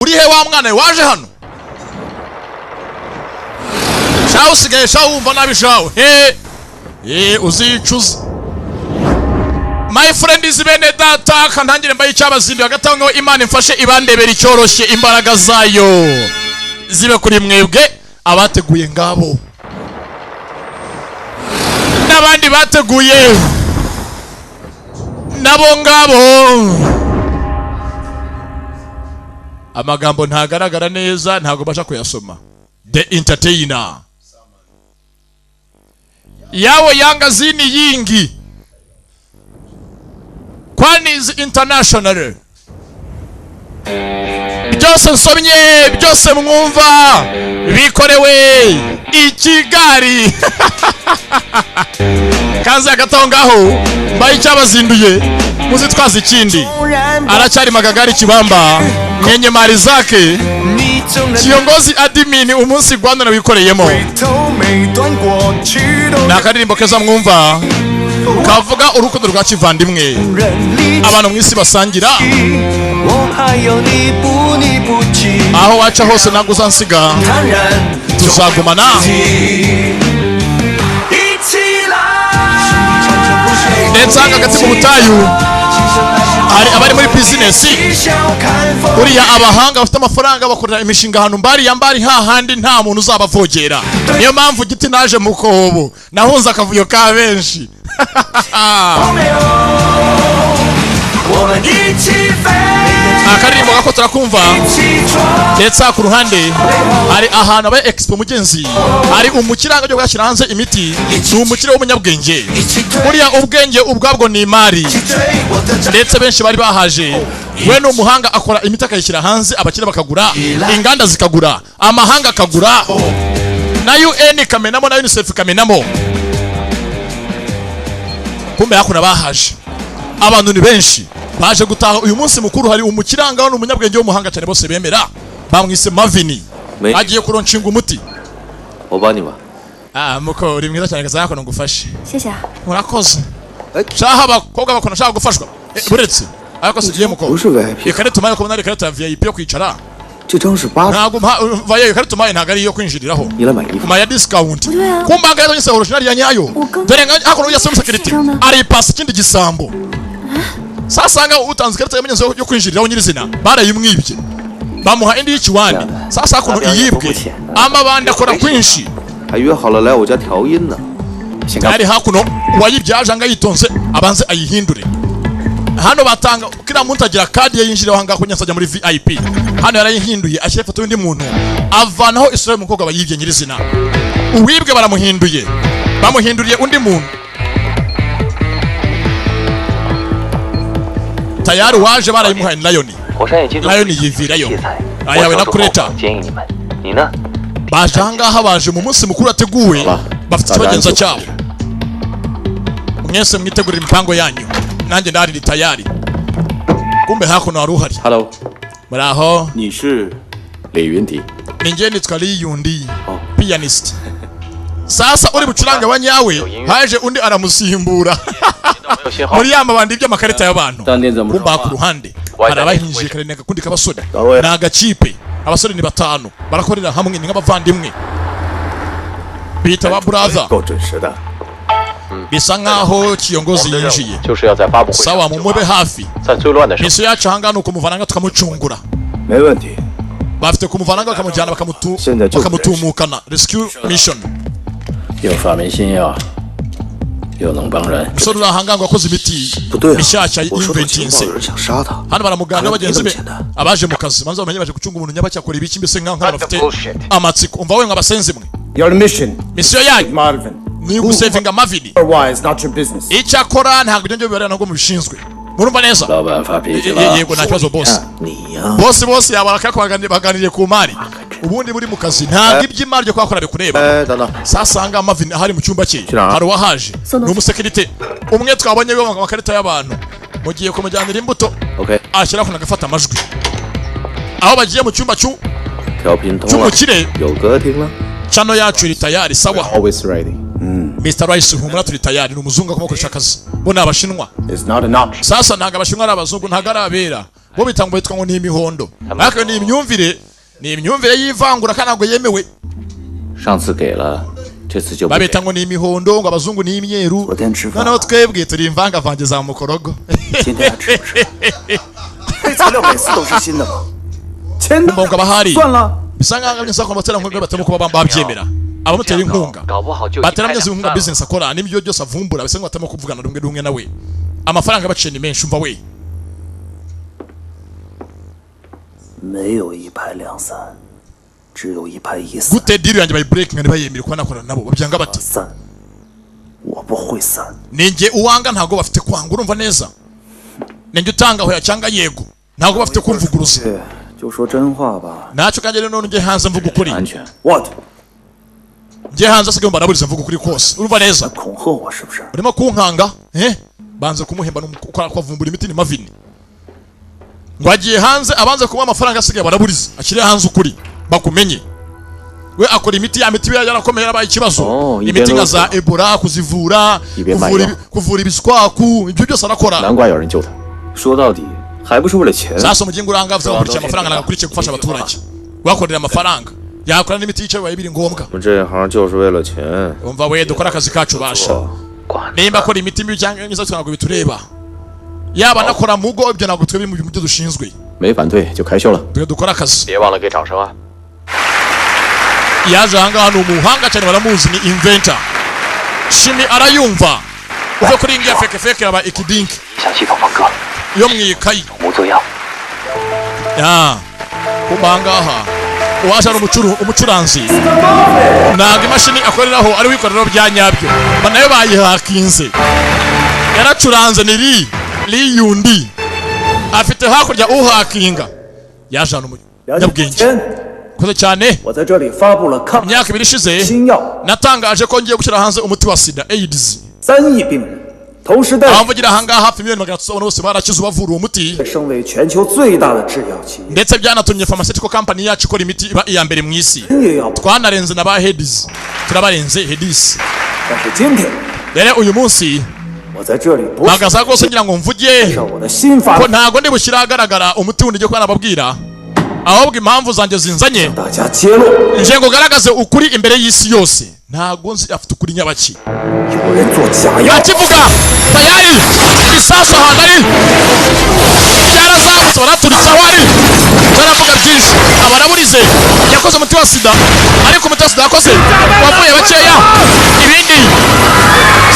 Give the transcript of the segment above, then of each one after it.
uri he wa mwana waje hano shaho usigaye shaho wumva nabi shaho uzicuza my friend is bene data kantangire mbaye icyabazindi hagatangaho Imana imfashe ibandebera icyoroshye imbaraga zayo zibe kuri mwebwe abateguye ngabo n'abandi bateguye nabo ngabo amagambo ntagaragara neza ntago basha kuyasoma the entertainer yawo yanga zini yingi Kwani's International byose nsomye byose mwumva bikorewe i Kigali kaza agatongaho mbaye cyabazinduye muzitwaza ikindi aracyari magagari kibamba nyenye mari zake kiongozi admin umunsi Rwanda nawikoreyemo nakaririmbo keza mwumva kavuga urukundo rwa kivandimwe abantu mwisi basangira aho wacha hose ntabwo uzansiga tuzagumana ndetse hagati mu butayu hari abari muri business uriya abahanga bafite amafaranga bakorera imishinga hano mbari hahandi nta muntu uzabavogera niyo mpamvu giti naje mu kobo nahunze akavuyo ka benshi akaririmbo gako turakumva ndetse ku ruhande hari ahantu aba expo mugenzi hari umukiranga cyo gashyira hanze imiti ni umukire w'umunyabwenge buriya ubwenge ubwabwo ni imari ndetse benshi bari bahaje we no umuhanga akora imiti akayishyira hanze abakire bakagura inganda zikagura amahanga akagura na UN kamenamo na UNICEF kamenamo kumbe hakuna bahaje abantu ni benshi baje gutaha uyu munsi mukuru hari umukiranga n'umunyabwenge w'umuhanga cyane bose bemera bamwise Mavini agiye kuronshinga umuti obaniwa muko uri mwiza cyane gazako ngufashe murakoze shaha bakobwa bakona shaka gufashwa buretse ariko sigiye muko ikare tumaye ko nari kare ta VIP yo kwicara ntago vaye kare tumaye ntago ari yo kwinjiriraho kumaya discount kumbanga yazo nyise original ya nyayo dore nga hakono ya security ari pass kindi gisambo sasanga utanze karita y'amenyezo yo kwinjiriraho nyirizina barayimwibye bamuha indi y'ikiwani sasa kuno iyibwe amabanda akora kwinshi ari hakuno wayibyaje anga yitonze abanze ayihindure hano batanga kira muntu agira kadi yinjiriraho hanga kunyasajya muri VIP hano yarayihinduye ashyira foto y'undi muntu avanaho Israel mukobwa bayibye nyirizina uwibwe baramuhinduye bamuhinduriye undi muntu tayari waje barayimuhaye Lion yivirayo ayawe na kureta bajanga habaje mu munsi mukuru ateguwe bafite abagenza cyabo mwese mwitegurira imipango yanyu nanjye ndari tayari kumbe hakuno haruhari hello muraho ni shi Li Yundi ninjye nitwa Li Yundi pianist sasa uri bucuranga abanyawe haje undi aramusimbura muri yamba bandi ibyo makarita y'abantu kumba ku ruhande arabahinjiye karene gakundi kabasore naga chipe abasore ni batanu barakorera hamwe ni nk'abavandimwe bita ba brother bisa nkaho kiyongozi yinjiye sawa mumube hafi niso yacu hangana uko muvananga tukamucungura bafite kumuvananga bakamujyana bakamutumukana rescue mission 有发明新药，又能帮人。说到hangango wakoze imiti mishyashya y'inventinse hano baramugana bagenzi be abaje mu kazi manzo bamenye baje gucunga umuntu nyabacya akora ibiki mbese nka bafite amatsiko umva we ngabasenzi mwe your mission yanyu Marvin ni gusevinga Mavini otherwise not your business icyakora ntabwo ibyo bibarana nabwo mubishinzwe murumva neza yego nta kibazo boss yabaraka baganiriye ku mari ubundi buri mu kazi ntabwo iby'imari byo kwakora bikureba sasanga Mavini hari mu cyumba cye hari wahaje ni umusekirite umwe twabonye we makarita y'abantu mugiye kumujyanira imbuto ashyira kuna gafata amajwi aho bagiye mu cyumba cy'umukire chano yacu iri tayari sawa Mr. Rice humura turi tayari ni umuzungu akomokoresha akazi bo nabashinwa sasa ntaga abashinwa ari abazungu ntaga arabera bo bitangwa bitwa ngo ni imihondo ariko ni imyumvire y'ivangura kandi ntabwo yemewe 上次给了，这次就不给。 babita ngo ni imihondo ngo abazungu ni imyeru noneho twebwe turi imvangavange za mukorogo 今天还吃不吃？配材料每次都是新的吗？签的 mbonga bahari 算了。 bisa nkaho nyasa ko batera nkunga batamo kuba babyemera abamutera inkunga batera myezi inkunga business akora n'ibyo byose avumbura bisa nkaho batamo kuvugana rumwe nawe amafaranga baciye ni menshi umva we 没有一拍两散，只有一拍一散。 gute deal yanjye bayi breaking ntibayemere kuba nakorana nabo babyanga bati 散，我不会散。 ninjye uwanga ntago bafite kwanga urumva neza ninjye utanga hoya cyanga yego ntago bafite kumvuguruza 就说真话吧。 nacyo kandi rero none njye hanze mvuga ukuri 安全。 What？ njye hanze asigaye mbaraburiza mvuga ukuri kose urumva neza 恐吓我是不是？ urimo kunkanga banze kumuhemba n'ukora kwavumbura imiti ni mavini ngo agiye hanze abanze kuba amafaranga asigaye baraburiza akiri hanze ukuri bakumenye we akora imiti ya miti yarakomeye yarabaye ikibazo imiti nka za Ebola kuzivura kuvura ibiswaku ibyo byose arakora 难怪有人救他。说到底还不是为了钱。 sasa umugingo uranga avuga ngo amafaranga nagakurikiye gufasha abaturage wakorera amafaranga yakora n'imiti yicaye bibaye biri ngombwa 我们这一行就是为了钱。 umva we dukora akazi kacu basha nimba akora imiti mibi cyangwa myiza ntabwo bitureba yaba nakora mugo ibyo ntabwo twebwe mu byo dushinzwe 没反对就开秀了。 twe dukora akazi 别忘了给掌声啊！ yaje ahangaha ni umuhanga cyane baramuzi ni inventor shimi arayumva uve kuri ingi ya feke aba ikidinki 影响系统分割， yo mu ikayi 无作样。 kumba ahangaha uwaje ari umucuranzi ntabwo imashini akoreraho ari wikoreraho bya nyabyo nayo bayihakinze yaracuranze ni li yundi afite hakurya uhakinga yaje hano umunyabwenge koze cyane 我在这里发布了抗 imyaka 2 ishize 新药 natangaje ko ngiye gushyira hanze umuti wa sida AIDS 3亿病人，同时带 abavugira ahangaha hafi miliyoni 300 bose barakize bavura uwo muti 升为全球最大的制药企业。 ndetse byanatumye pharmaceutical company yacu ikora imiti iba iya mbere mu isi 也要， twanarenze na ba Hedis turabarenze Hedis 但是今天 rero uyu munsi 我在这里不是 bagaza rwose ngira ngo mvuge 介绍我的新法 ko ntago ndi bushyira ahagaragara umuti wundi ngiye kuba nababwira ahubwo impamvu zanjye zinzanye 大家揭露， nje ngo garagaze ukuri imbere y'isi yose ntago nzi afite ukuri nyabaki 有人做假药， akivuga tayari isasu ahantu ari byarazamutse baraturitse aho ari baravuga byinshi abaraburize yakoze umuti wa sida ariko umuti wa sida yakoze wavuye bakeya ibindi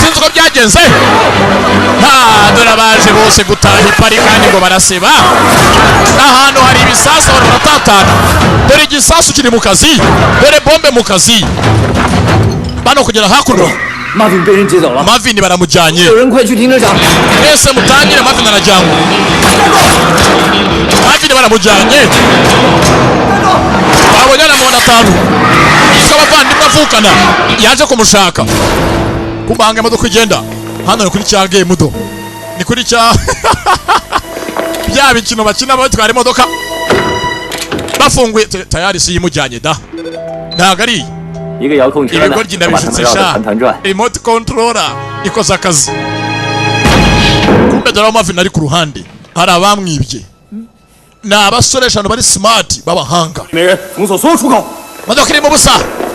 sinzi uko byagenze dore abaje bose gutaha ipari kandi ngo baraseba ahantu hari ibisasu abantu baratatana dore igisasu kiri mu kazi dore bombe mu kazi bano kugera hakuno Marvin 被人接走了， Marvin baramujyanye 有人快去停车场！ mwese mutangire Marvin arajyanwa Marvin baramujyanye babonye na muntu 5 yitwa abavandimwe avukana yaje kumushaka kumbanga imodoka igenda hano ni kuri cya game do ni kuri cya bya bikino bakina batwara imodoka bafunguye tayari si yimujyanye da ntago ari 一个遥控车呢， ibigoryi 把他们绕 ndabishutse 得 sha 团团转。 remote controller ikoze akazi kumbe dore Marvin ari ku ruhande hari abamwibye ni abasore 5 bari smart b'abahanga 没人封锁所有出口。 modoka irimo ubusa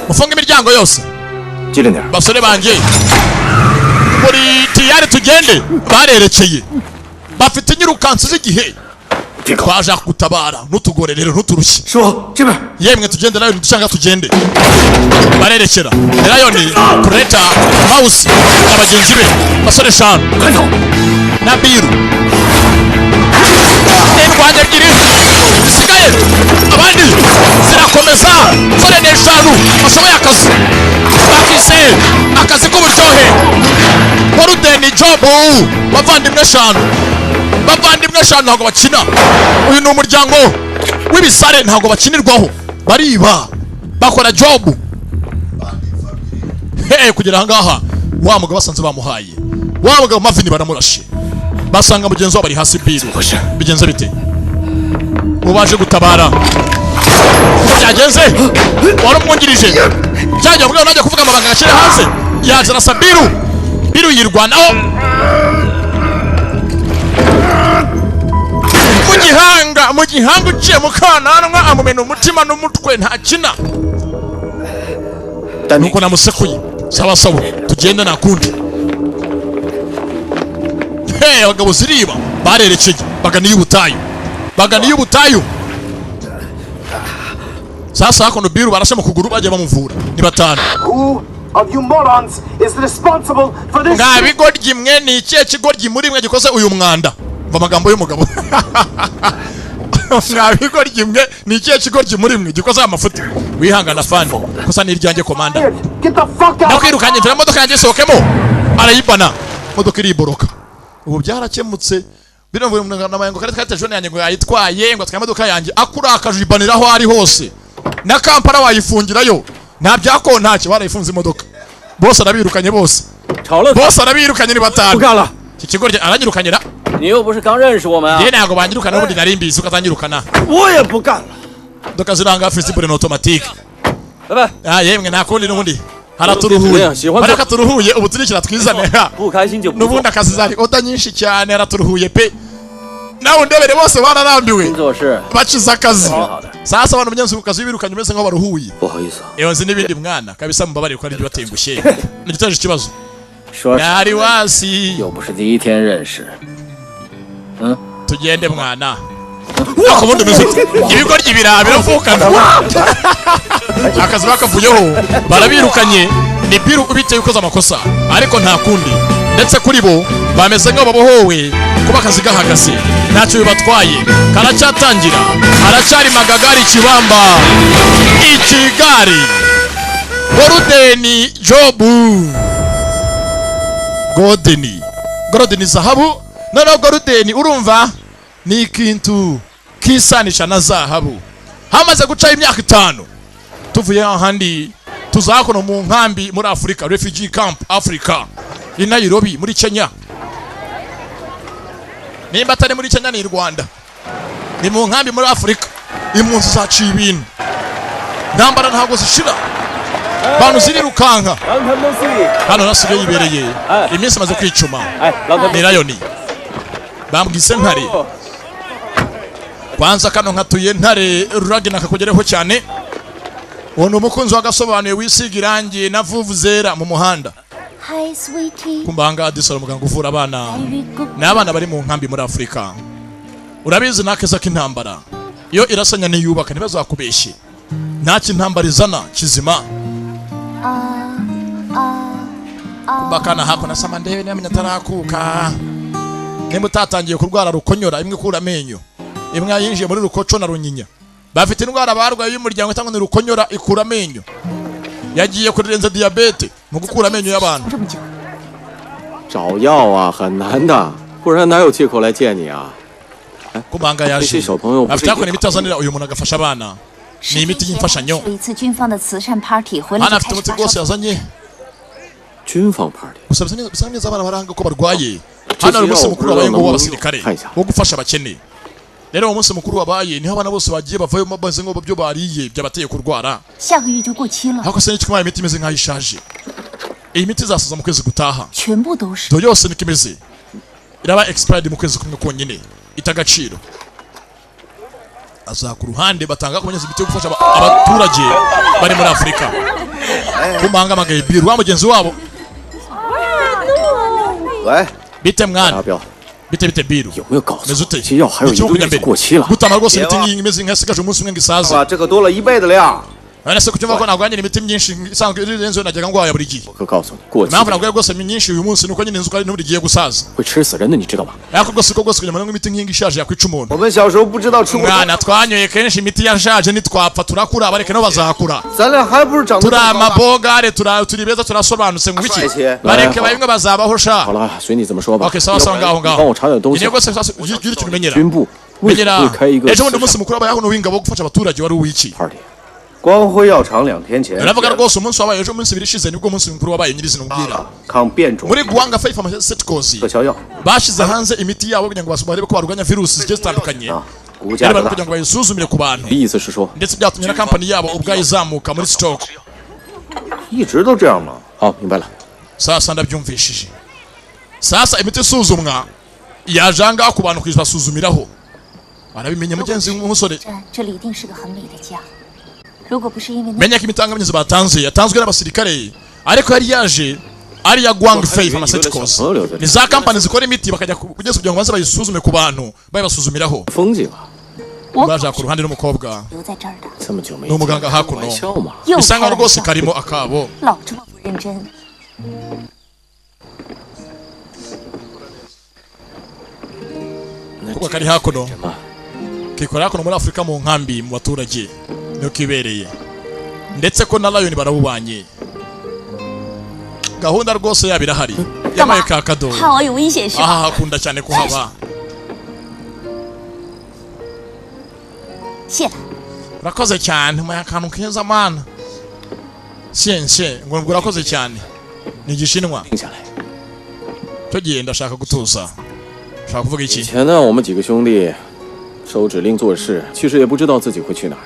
mufunga imiryango yose 机灵点， basore banjye buri tiyari tugende barerekeye bafite inyirukansi z'igihe twaje kugutabara ntutugore rero ntuturushye 说这边， yemwe tugende nayo dushaka tugende barerekera rayoni kureta house abagenzi be basore 5 na biru n'indwanya ebyiri zisigaye abandi zirakomeza sore ni 5 bashoboye akazi bakise akazi k'uburyohe warudeni jobu bavandimwe 5 bavandimwe 5 ntabwo bakina uyu ni umuryango w'ibisare ntabwo bakinirwaho bariba bakora jobu kugera ahangaha wa mugabo basanze bamuhaye wa mugabo Marvin baramurashe basanga mugenzi wabo ari hasi biru bigenze bite ubaje gutabara byagenze warumwungirije cyajya ubwo najya kuvuga amabanga akiri hanze yaje arasa biru yirwanaho mu gihanga uciye mu kananwa amumena umutima n'umutwe ntakina nuko namusekuye sawa sawa tugenda nakundi abagabo ziriba barerekeye baganiye ubutayu sasa hakono biru barashe mu kuguru baje bamuvura ni batanu nga bigoryi mwe ni ikihe kigoryi muri mwe gikoze uyu mwanda mva amagambo y'umugabo nga bigoryi mwe ni ikihe kigoryi muri mwe gikoze amafuti wihangana fani kosa n'iryanjye komanda nakwirukanye mvira modoka yanjye sohokemo arayibana modoka iriboroka ubu byarakemutse bino mvuye mu namayengo kare twatejone yanjye ngo yayitwaye ngo atwaye modoka yanjye akurakaje ibanira aho ari hose na Kampala wayifungirayo nta byakontake barayifunze imodoka bose arabirukanye bose arabirukanye ni batanu iki kigo aranyirukanye ra niyo buje刚认识我们啊 yena yago banyirukana n'ubundi narimbizi ukatanyirukana 我也不干了 doka ziranga festival na automatique 拜拜 yemwe nakundi n'ubundi haraturuhuye bareka turuhuye ubu turikira twizane 不开心就不 n'ubundi akazi zari oda nyinshi cyane haraturuhuye pe nawe ndebere bose bararambiwe baciza akazi sasa abantu munyanzu kukazi birukanye mese nko baruhuye nzi n'ibindi mwana kabisa mubabare ko ari byo batengushye nigitaje ikibazo nari wasi 又不是第一天认识 tugende mwana ako bundi meze ibigoryi birabira vukana akazi bakavuyeho barabirukanye ni biru ubite yukoza amakosa ariko nta kundi ndetse kuri bo bameze nko babohowe kuba akazi gahagaze ntacyo bibatwaye karacyatangira aracyari magagari kibamba ikigari Golden Jobu Golden zahabu no Golden urumva ni ikintu kisanisha na zahabu hamaze guca imyaka 5 tuvuye ahandi tuzakono mu nkambi muri Afrika refugee camp Africa i Nairobi muri Kenya nimba atari muri Kenya ni Rwanda ni mu nkambi muri Afrika impunzi zaciye ibintu ntambara ntago zishira bantu zirirukanka hano nasigaye yibereye iminsi maze kwicuma ni Lion bambwise ntare kwanza kano nkatuye ntare ruragina kakugereho cyane wono umukunzi wagasobanuye wisiga irangi na vuvu zera mu muhanda Hi sweetie kumbanga adisoro muganga uvura abana n'abana bari mu nkambi muri Afrika urabizi nakeza k'intambara iyo irasanya niyubaka ntibazakubeshye ntaki intambara izana kizima kumbakana hako na sama ndebe n'amenya tarakuka nimba utatangiye kurwara rukonyora imwe kura amenyo imwe yinjiye muri rukoco na runyinya bafite indwara barwaye y'umuryango cyangwa ni rukonyora ikura amenyo yagiye kurenza diabete mu gukura amenyo y'abantu 找药啊很难的，不然哪有借口来见你啊？ kumanga yaje afite akora imitazanira uyu muntu agafasha abana ni imiti y'imfashanyo 一次军方的慈善 party 回来 hana 就 afite 开始 umuti 发 rwose 烧 yazanye 军方 party， gusa bisa neza abana baranga ko barwaye hano ari umunsi mukuru wabaye ngo w'abasirikare wo gufasha abakene rero uwo munsi mukuru wabaye niho abana bose bagiye bavayo mabaze ngo byo bariye byabateye kurwara 下个月就过期了 hako se n'ikimwe imiti imeze nkaho ishaje iyi miti izasoza mu kwezi gutaha 全部都是 do yose nikimeze iraba expired mu kwezi kumwe konyine itagaciro aza ku ruhande batanga kumenyeza imiti yo gufasha abaturage bari muri Afrika kumanga magaye biru wa mugenzi wabo 喂 bite mwana 达标， bite biru 有没有搞错？ mezute 这药还有1个月就过期了。 gutama rwose imiti ngiyi imeze nkasigaje umunsi umwe ngisaza 把这个多了1倍的量。 arase kucyumva ko nagwanye imiti myinshi isanzwe irenze najyaga ngwaya buri gihe 我可告诉你，过期 mpamvu nagwaye rwose myinshi uyu munsi nuko nyine nzuko ari n'uburi giye gusaza 会吃死人的，你知道吗？ ariko rwose ko rwose kugira ngo imiti ngiyi ishaje yakwica umuntu 我们小时候不知道吃过， mwana twanyoye kenshi imiti yashaje nitwapfa turakura bareke no bazakura 咱俩还不是长得 turi amabogare turi beza turasobanutse mu biki bareke bamwe bazabaho sha 好了，随你怎么说吧。 okay sawa sawa ngaho 你帮我查点东西 ni。rwose ugira ikintu umenyera 军部为什么 menyera 会开一个 ejo bundi umunsi mukuru wabaye hano w'ingabo wo gufasha abaturage wari uwiki party？ 光辉药厂2天前 uravuga rwose umunsi wabaye ejo umunsi ibiri ishize nibwo umunsi mukuru wabaye nyirizina ubwira 抗变种 muri Guanga Five Pharmaceuticals 特效药 bashize hanze imiti yabo kugira ngo barebe ko barwanya virusi zigiye zitandukanye 啊，股价 rero 大 kugira ngo bayisuzumire ku bantu 意思是说， ndetse byatumye na company yabo ubwayo izamuka muri stock 一直都这样吗？ 好，明白了。 sasa ndabyumvishije sasa imiti isuzumwa yajanga ku bantu kwisuzumiraho arabimenye mugenzi w'umusore 这里一定是个很美的家。如果不是因为那 menya ko imitangabuzi batanze yatanzwe n'abasirikare ariko yari yaje ari ya Guangfei Pharmaceuticals ni za company zikora imiti bakajya kugeza kugira ngo baze bayisuzume ku bantu bayibasuzumiraho 风景啊， baje ku ruhande n'umukobwa 留在这儿的， 这么久没 n'umuganga hakuno 玩笑嘛？ 又 bisa 开 nkaho 玩 rwose 笑， karimo akabo 老这么不认真。 kuko kari hakuno 什么？ kikora hakuno muri Afurika mu nkambi mu baturage niyo kibereye ndetse ko na Lion barabubanye gahunda rwose yabo irahari yamaye ka kado 怕我有危险是吧？ aha hakunda cyane kuhaba 谢了， urakoze cyane mu akantu keza mana siense ngo urakoze cyane ni igishinwa 停下来。 cyo gihe ndashaka gutuza shaka kuvuga 以 iki 前呢，我们几个兄弟收指令做事，其实也不知道自己会去哪儿，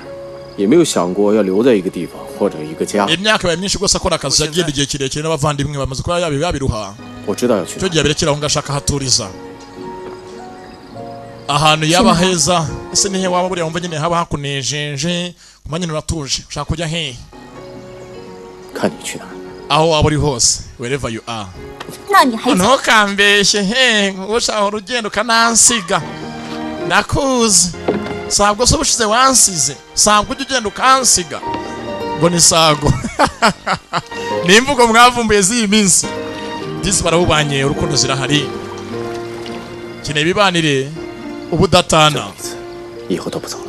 也没有想过要留在一个地方或者一个家。 imyaka yabaye myinshi rwose akora akazi yagenda igihe kirekire n'abavandimwe bamaze kuba yabiruha 我知道要去哪 cyo 儿， gihe abirekera aho ngashaka haturiza ahantu yaba heza ese nihe waba buriya wumva nyine haba hakunejeje kuma nyine uratuje ushaka kujya hehe 看你去哪儿。 aho waba uri hose wherever you are 那你还 ntukambeshye he ushaka urugendo ukanansiga ndakuzi sabwo se ubushize wansize sabwo ujya ugenda ukansiga ngo ni sago ni imvugo mwavumbuye z'iyi minsi disi barabubanye urukundo zirahari keneye ibibanire ubudatana 以后都不走了。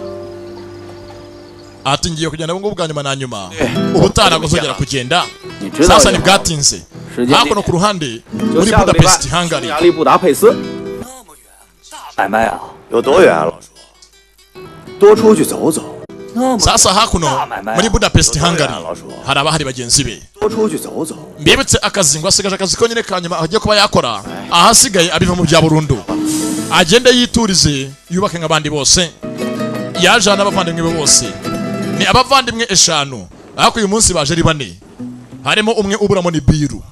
ati ngiye kugenda ubungubu bwa nyuma na nyuma ubutana kuzongera kugenda 你知道 sasa 以 ni 后 bwatinze 时间 hakuno ku ruhande 就 muri 下个礼拜 Budapest 匈 Hungary 牙利布达佩斯。 买卖啊，有多远啊，老叔？多出去走走， sasa hakuno muri Budapest Hungary 老叔， hari abahari bagenzi be 多出去走走。 mbibutse akazi ngo asigaje akazi konyine ka nyuma agiye kuba yakora ahasigaye abiva mu bya burundu agende yiturize yubake nk'abandi bose yaje n'abavandimwe be bose ni abavandimwe eshanu ariko uyu munsi baje ari bane harimo umwe uburamo ni Biru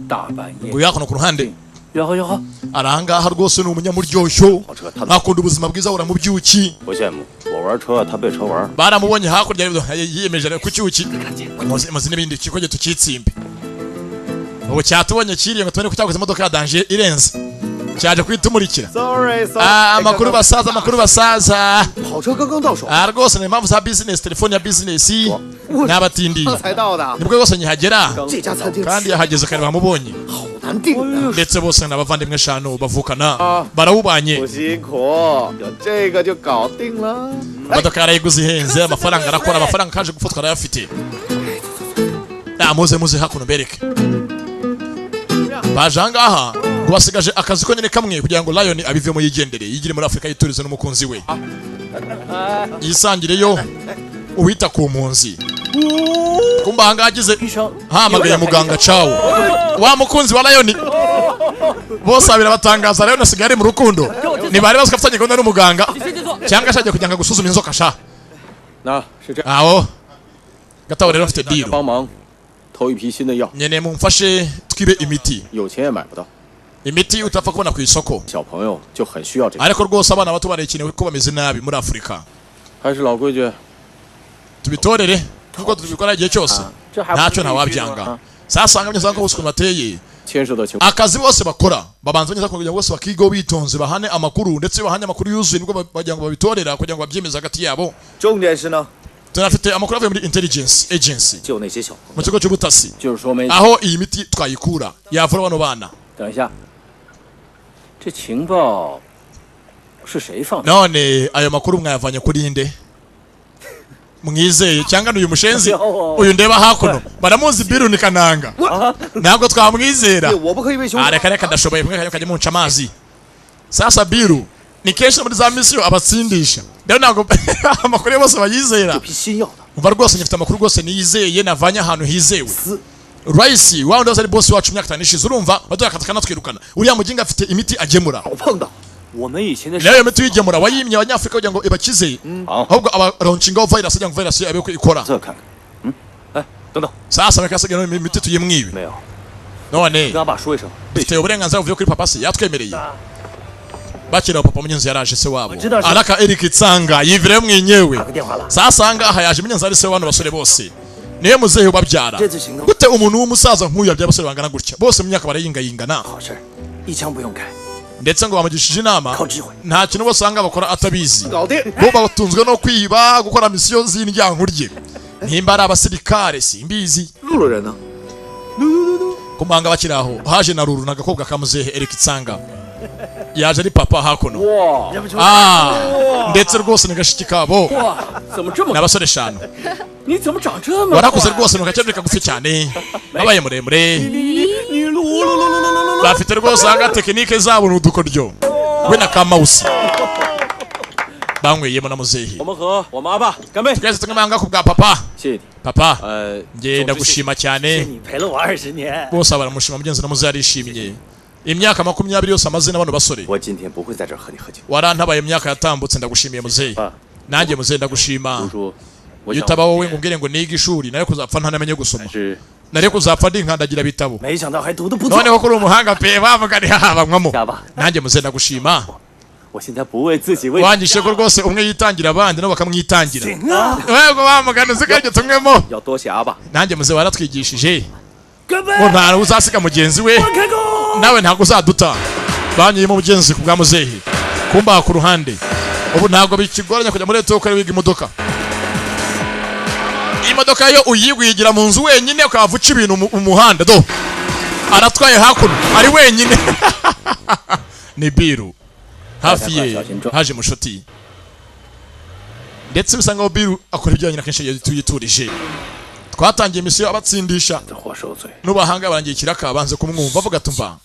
大半夜 ngo yakono ku ruhande 哟呵哟呵， arangaha rwose ni umunyamuryoshyo akunda ubuzima bwiza ahora mu byuki 不羡慕，我玩车，他被车玩。 baramubonye hakurya yiyemeje ku cyuki maze n'ibindi kikoge tukitsimbe ubu cyatubonye kiriye ngo tubone ko cyakoze imodoka ya danger irenze cyaje kwitumurikira Sorry， amakuru basaza amakuru basaza 跑车刚刚到手， rwose ni impamvu za business telefone ya business n'abatindiye 才到的， nibwo rwose nkihagera 这家餐厅 kandi yahageze kare bamubonye 好难订的。 ndetse bose ni abavandimwe eshanu bavukana barawubanye 不辛苦，有这个就搞定了。 imodoka yarayiguze ihenze amafaranga arakora amafaranga kaje gufatwa arayafite muze hakuno bereke baje ahangaha ngo basigaje akazi ko nyine kamwe kugira ngo Lion abivemo yigendere yigire muri Afurika yiturize n'umukunzi we yisangireyo uwita ku mpunzi kumba ahangaha agize hamagaye muganga cawo wa mukunzi wa Lion bose abira batangaza Lion asigaye ari mu rukundo ntibari bazi ko afitanye gahunda n'umuganga cyangwa ashaje kugira ngo gusuzuma inzoka sha 那是这样， aho gataho rero afite 大家 deal 帮忙投一批新的药， nyene mumfashe twibe imiti 有钱也买不到， imiti utapfa kubona ku isoko 小朋友就很需要这个。 ariko rwose abana bato barakenewe ko bameze nabi muri Afurika 还是老规矩， tubitorere nkuko tubikora igihe cyose 这还 ntacyo ntawabyanga sasanga nyine ko bose bateye 牵涉到情。 akazi bose bakora babanza nyine kugira ngo bose bakigo bitonze bahane amakuru ndetse bahane amakuru yuzuye nibwo bagira ngo babitorera kugira ngo babyemeze hagati yabo 重点是呢， tunafite amakuru avuye muri intelligence agency 就那些小朋 mu kigo cy'ubutasi 就是说没。 aho iyi miti twayikura yavura bano bana 等一下，这情报是谁放的？ none ayo makuru mwayavanye kuri nde mwizeye cyangwa n'uyu mushenzi uyu ndeba hakuno baramuzi Biru ni kananga ntabwo twamwizera 友，我不可以为兄弟。 reka reka ndashoboye mwe kajya munca amazi sasa Biru ni kenshi muri za misiyo abatsindisha rero ntabwo amakuru ye bose bayizera 这批新药的， umva rwose nyifite amakuru rwose niyizeye navanye ahantu hizewe Raisi wa wundi wari boss wacu imyaka 5 ishize urumva baduha akazi kanatwirukana uriya muginga afite imiti agemura 老碰到。 我们以前的 nayo imiti yigemura wayimye abanyafurika kugira ngo ibakize ahubwo aba launchingaho virus kugira ngo virus abe ko ikora 这看看，哎，等等， sasa bakasigaye imiti tuyimwibe 没有， none 跟阿爸说一声， dufite uburenganzira buvuye kuri papa se yatwemereye bakira papa Munyenzi yaraje se wabo araka Eric Tsanga yivire mwenyewe sasa ngaha yaje Munyenzi ari se wano basore bose niye muzehe babyara gute umuntu w'umusaza nk'uyu yabyara basore bangana gutya bose mu myaka barayingayingana ndetse ngo bamugishije inama nta kintu bosanga bakora atabizi bo batunzwe no kwiba gukora misiyo z'indyankurye nimba ari abasirikare simbizi kumanga bakiraho haje na Ruru nagakobwa kamuzehe Eric Tsanga yaje ari papa hakuno ndetse rwose nigashiki kabo n'abasore 5 warakuze rwose nukacyabrika gufi cyane babaye muremure bafite rwose anga tekinike zabo n'udukoryo we na kamausi banyweyemo na muzehe twese tungamanga ku bwa papa papa nge ndagushima cyane bose baramushima mugenzi na muzehe arishimye imyaka 20 yose amaze n'abano basore warantabaye imyaka yatambutse ndagushimiye muzehe nanjye muzehe ndagushima yutaba wowe ngumbwire ngo niga ishuri nayo kuzapfa ntanamenye gusoma nari kuzapfa ndi nkandagira bitabo noneho kuri umuhanga pe bavuga ni habamwamo nanjye muzehe ndagushima wangishe ko rwose umwe yitangira abandi no bakamwitangira wego bamugana zikaryo tumwemo nanjye muzehe waratwigishije ngo nta uzasiga mugenzi we nawe ntago uzaduta banyiyemo mugenzi ku bwa muzehe kumba ku ruhande ubu ntago bikigoranya kujya muri leta ukari wiga imodoka imodoka yo uyigwigira mu nzu wenyine ukavuca ibintu mu muhanda do aratwaye hakuno ari wenyine ni biru hafi ye haje mushuti ndetse bisanga ngo biru akora ibyo nyina kenshi tuyiturije twatangiye misiyo abatsindisha n'ubahanga barangiye kiraka banze kumwumva avuga tumva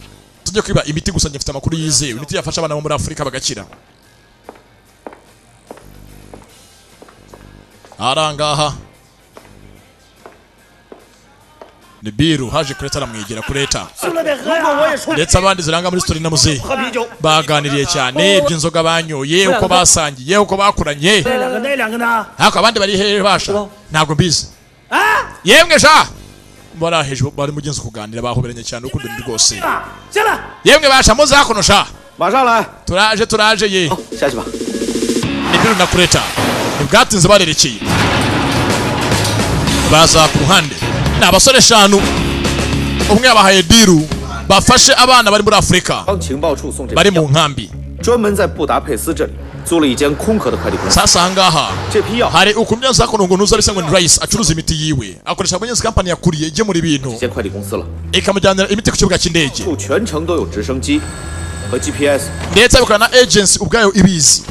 tujye kwiba imiti gusa nyifite amakuru yizewe imiti yafasha abana bo muri Afrika bagakira arangaha ni biru haje kureta aramwegera kureta ndetse abandi ziranga muri story na muzehe baganiriye cyane by'inzoga banyoye uko basangiye uko bakuranye hako abandi bari hehe basha ntago mbizi yemwe sha baraheje bari mugenzi kuganira bahoberanye cyane uko ndi rwose yemwe basha muze hakuno sha turaje ye ni biru na kureta ubwatinze barerekeye baza ku ruhande n'abasore 5 umwe yabahaye diru bafashe abana bari muri Afrika bari mu nkambi sasa ngaha hari ukumya zakono ngo nuza risango ni Rice acuruza imiti yiwe akoresha abanyenzi company yakuriye ije muri bintu ikamujyanira imiti ku kibuga cy'indege ndetse bikana na agency ubwayo ibizi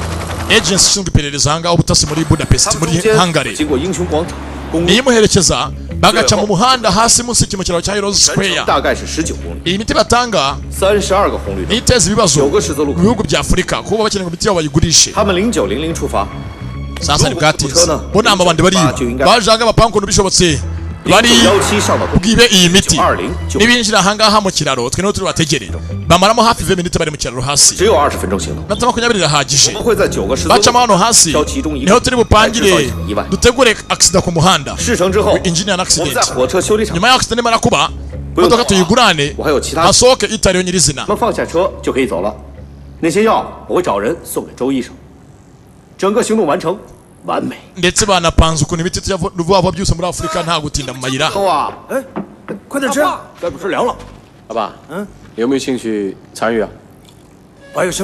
agency ishinzwe iperereza hanga ubutasi muri Budapest muri Hungary niyimuherekeza bagaca mu muhanda hasi munsi y'ikimo kiraro cya Heroes Square iyi miti batanga niteza ibibazo mu bihugu bya Afrika kuba bakeneye imiti yabo bayigurishe sasa ni bwatinze bo nama bandi bari bajaga bapanko n'ubishobotse bari bwibe iyi miti nibinjira hangaha mu kiraro twe no turi bategere bamaramo hafi 20 minutes bari mu kiraro hasi na 20 rahagije baca hano hasi niho turi bupangire dutegure accident ku muhanda engineer accident nyuma ya accident marakuba modoka tuyigurane asoke itariyo nyirizina ndetse banapanze ukuntu ibiti tuvuva byose muri Afrika nta gutinda mu mayira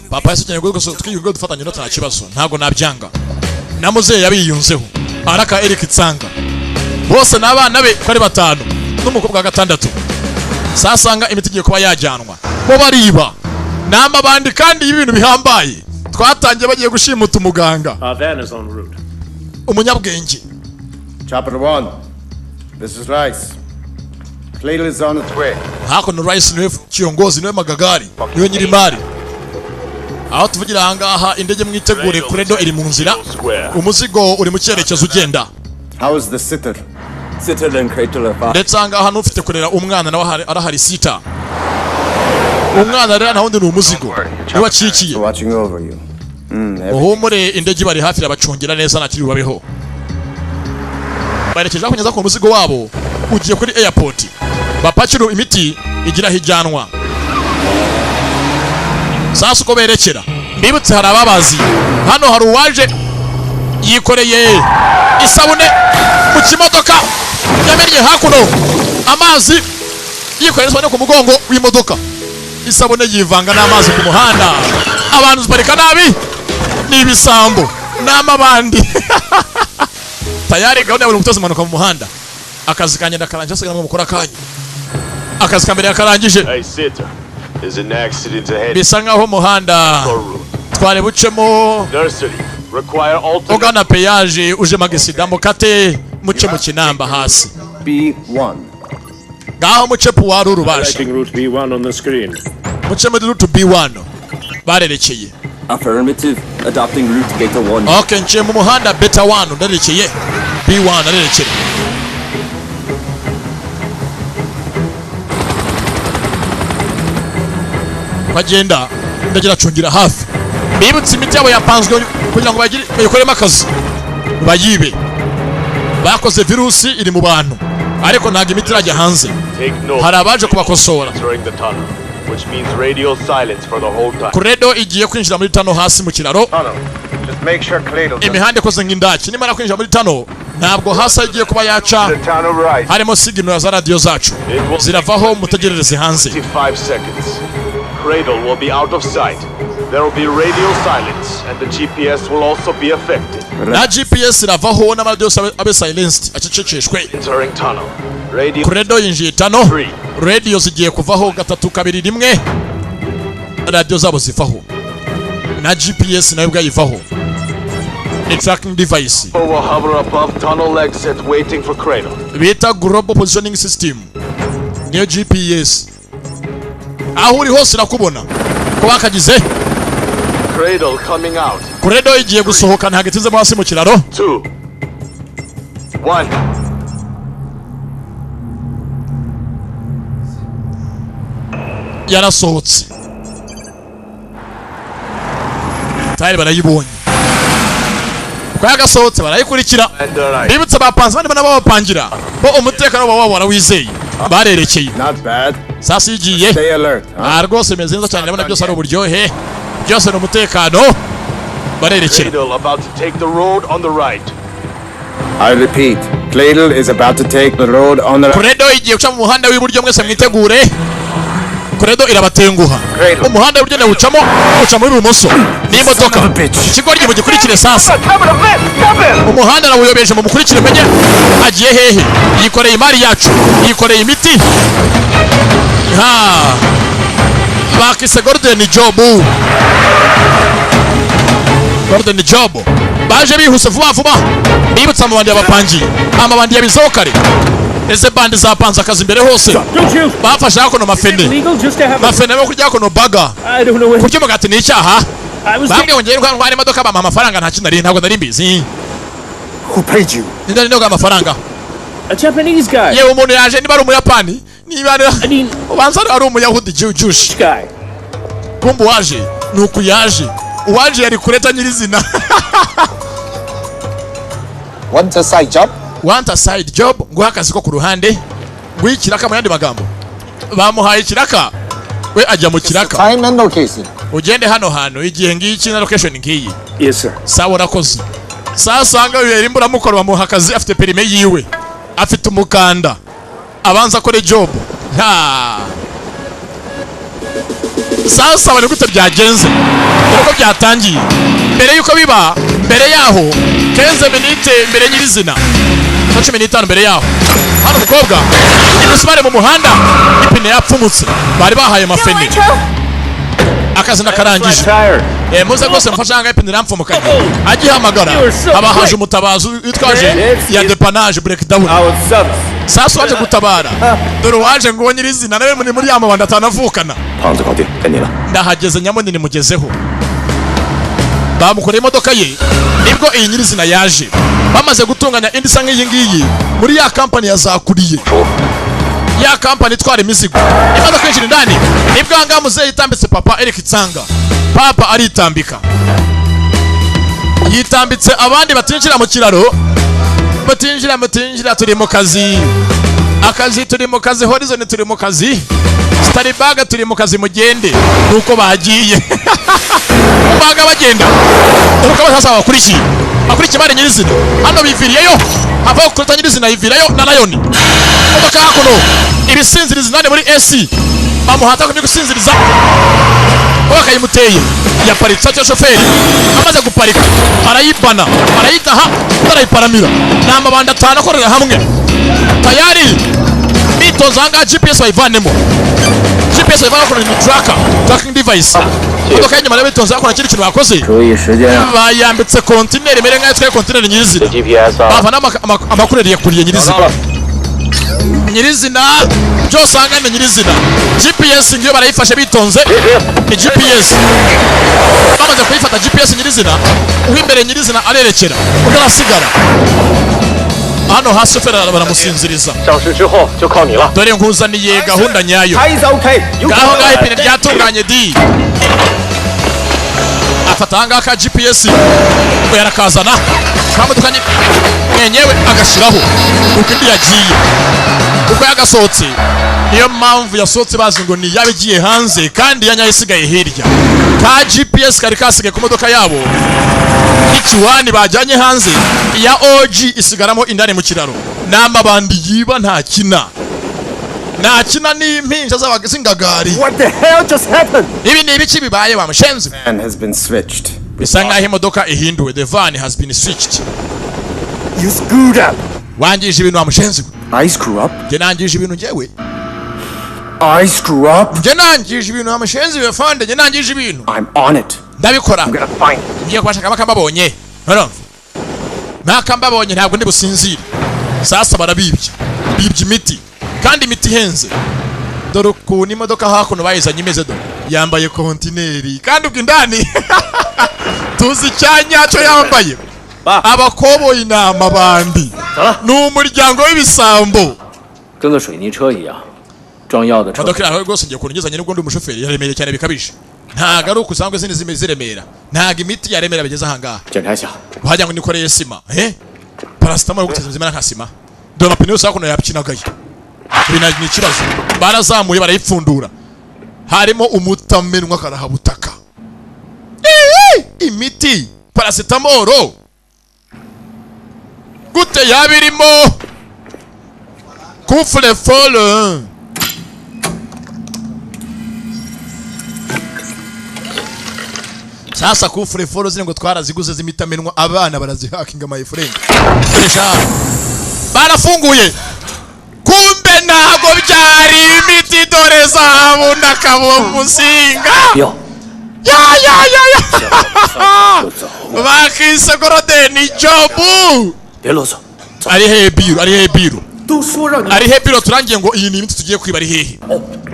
papa yasukanye rwose twiga dufatanye no nta kibazo ntago nabyanga na muzehe yabiyunzeho araka Eric Tsanga bose n'abana be ko ari 5 n'umukobwa wa 6 sasanga imiti igiye kuba yajyanwa bo bariba nama bandi kandi ibintu bihambaye twatangiye bagiye gushimuta umuganga umunyabwenge. Chapter 1. This is Rice. Cradle is on its way. Hakuno Rice niwe kiongozi niwe magagari niwe nyirimari. Aho tuvugira hangaha indege mwitegure Credo iri mu nzira umuzigo uri mu cyerekezo ugenda. How is the sitter? Sitter and Cradle. Ndetse hangaha nufite kurera umwana nawe arahari sita. Umwana rero nahundi ni umuzigo niwe acikiye. Watching over you. Ohomore indege bari hafi abacungira neza nakiri babeho. Barekeje kunyeza ku muzigo wabo ugiye kuri airport. Bapakiro imiti igira hijyanwa. Sasa uko berekera mbibutse hari ababazi hano. Hari uwaje yikoreye isabune mu kimodoka yamennye hakuno amazi, yikoreye isabune ku mugongo w'imodoka, isabune yivanga n'amazi ku muhanda. Abantu bareka nabi n'ibisambo n'amabandi. Tayari gahunda ya buri mutoza impanuka mu muhanda. Akazi kanje ndakarangije asigaye mu mukora kanya. Akazi kambere yakarangije. Bisa nkaho muhanda tware bucemo ugana peyaje uje magisida mukate muce mu Kinamba hasi. B1. Ngaho muce puwari urubasha. Muce muri route B1 barerekeye. Affirmative. Adopting route Beta 1. Okay, nce mu muhanda Beta 1 ndarekeye. B1 ndarekeye. Bagenda ndagira cungira hafi. Bibutse imiti yabo yapanzwe kugira ngo bayikoremo akazi. Bayibe. Bakoze virusi iri mu bantu. Ariko ntago imiti irajya hanze. Hari abaje kubakosora. Credo igiye kwinjira muri tano hasi mu kiraro. Imihanda ikoze nk'indaki. Nimara kwinjira muri tano ntabwo hasi igiye kuba yaca. Harimo signal za radio zacu. Ziravaho mutegerereze hanze. Cradle will be out of sight. There will be radio silence and the GPS will also be affected. Na GPS iravaho n'amadio abe silenced acececeshwe. Entering tunnel. Radio Credo yinjiye tano. Radio zigiye kuvaho 3-2-1. Radio zabo zivaho. Na GPS nayo bwayivaho. The tracking device. Will hover above tunnel exit waiting for Cradle. Beta Global Positioning System. Niyo GPS. Aho uri hose nakubona ko bakagize. Cradle coming out. Credo igiye gusohoka ntagetize mu hasi mu kiraro. 2 1. Yarasohotse. Tayari barayibonye. Kwa yagasohotse barayikurikira. Bibutse bapanze bandi bana bapangira. Bo umutekano wabo warawizeye. Barerekeye. Not bad. Sasa igiye. Stay alert. Rwose meze neza cyane ndabona byose ari uburyohe. Byose no umutekano. Barerekeye. Cradle about to take the road on the right. I repeat, Cradle is about to take the road on the right. Credo igiye guca mu muhanda w'iburyo mwese mwitegure. Credo irabatenguha. Umuhanda w'iburyo na ucamo mu ibumoso. Ni imodoka. Ikigoryi mu gikurikire sasa. Umuhanda na uyobeje mu mukurikire menye agiye hehe. Yikoreye imari yacu. Yikoreye imiti. Ha. Bakise Gordon Job. Gordon Job. Baje bihuse vuba vuba. Bibutsa amabandi y'abapangiye. Amabandi y'abizokare. Ese bandi zapanze akazi imbere hose. Bafashe hakono mafene. Mafene bo kurya hakono baga. Kurya mugati ni icyaha. Bamwe wongeye ntwara imodoka bampa amafaranga nta kinari ntabwo nari mbizi. Who paid you? Ndari ndoga amafaranga. A Japanese guy. Yewe umuntu yaje niba ari umuyapani. Niba ubanza ari umuyahudi Jewish guy. Kumbu waje nuko yaje. Uwaje yari kureta nyirizina. Want a side job? Want a side job? Nguha akazi ko ku ruhande. Ngwikiraka mu yandi magambo. Bamuhaye kiraka. We ajya mu kiraka. Time and location. Ugende hano igihe ngiki na location ngiyi. Yes sir. Sawa rakoze. Sasa nga yari imbura mukoro bamuha akazi afite perime yiwe. Afite umukanda. Abanza kore job. Ha. Sasa bari gute byagenze. Uko byatangiye. Mbere yuko biba, mbere yaho 15 minute mbere nyirizina. 15 mbere yaho. Hano mukobwa imusubare mu muhanda ipine yapfumutse. Bari bahaye mafene. Akazi nakarangije. Muze rwose mfashanga ipine yampfumukanye. Agihamagara abahaje umutabazo witwaje ya depanage breakdown. Sasa waje gutabara. Dore waje ngo nyirizina nawe muri yamabanda atanavukana. Ndahageze nyamunini mugezeho. Bamukoreye imodoka ye nibwo iyi nyirizina yaje. Bamaze gutunganya indi sanga iyi ngiyi muri ya company yazakuriye. Ya company tware imizigo. Imodoka yinjira ndani nibwo anga muzeyi itambitse papa Eric Tsanga. Papa aritambika. Yitambitse abandi batinjira mu kiraro. Batinjira turi mu kazi. Akazi turi mu kazi, Horizon turi mu kazi. Starbaga turi mu kazi mugende nuko bagiye. umbaga bagenda ukaba sasa bakurikiye bari nyirizina hano biviriyeyo hava kureta nyirizina yivirayo na Lion imodoka hakuno ibisinziriza nane muri AC bamuhata kumye gusinziriza bakayimuteye yaparitsa cyo shoferi amaze guparika arayibana arayitaha arayiparamira n'amabanda 5 akorera hamwe tayari mitozanga GPS bayivanemo GPS bayivana kuri tracking device imodoka y'inyuma rero bitonze akora kiri kintu bakoze bayambitse container mere nka twe container nyirizina bavana amakureri yakuriye nyirizina byose angana nyirizina GPS ngiyo barayifashe bitonze ni GPS bamaze kuyifata GPS nyirizina uhimbere nyirizina arerekera ukarasigara hano hasi fera baramusinziriza dore nkuzaniye gahunda nyayo ngaho ngaho ipine ryatunganye di afatanga ka GPS ngo yarakazana kamudukanye nyenyewe agashiraho ukindi yagiye uko yagasohotse niyo mpamvu yasohotse bazi ngo ni yabigiye hanze kandi yanyayisigaye hirya ka GPS kari kasigaye ku modoka yabo ikiwani bajyanye hanze ya OG isigaramo indani mu kiraro n'amabandi yiba nta kina n'impinja z'abagazingagari. What the hell just happened? Ibi ni ibiki bibaye wa mushenzi? Van has been switched. Bisa nkaho imodoka ihinduwe. The van has been switched. You screwed up. Wangije ibintu wa mushenzi. I screw up? Je nangije ibintu njewe. I screw up? Je nangije ibintu wa mushenzi we fande. Je nangije ibintu. I'm on it. Ndabikora. I'm gonna find it. Ngiye kwashaka bakambabonye. Hano. Nakambabonye ntabwo ndi businzire. Sasa barabibye. Bibye imiti. Kandi imiti henze. Dore ukuntu imodoka hakuno bayizanye imeze do. Yambaye kontineri. Kandi ubwo indani. Tuzi cyanyacyo yambaye. Abakoboyi inama bandi. N'umuryango w'ibisambo. 跟个水泥车一样，装药的车。 Imodoka yawe rwose ngiye kunigezanye n'ubwo ndi umushoferi yaremereye cyane bikabije. Ntago ari ukusangwe zindi ziremera. Ntago imiti yaremera bigeze ahangaha. 检查一下。 Wajya ngo nikoreye sima. Paracetamol yo guteza zimena nka sima. Dore amapine yose hakuno yapyinagaye. Ibintu ni ikibazo. Barazamuye barayipfundura. Harimo umutamenwa karahabutaka. Imiti paracetamol. Gute yabirimo. Kufle folle. Sasa kufle folle zine ngo twaraziguze zimitamenwa abana barazihakinga my friend. Esha. Barafunguye. Kumbe ntago byari imiti dore zahabu nakabo musinga. Yo. Ya. Bakise gorode ni jobu. 别啰嗦。 Ari he biro. 都说让你 Ari he biro turangiye ngo iyi ni imiti tugiye kwiba ari hehe.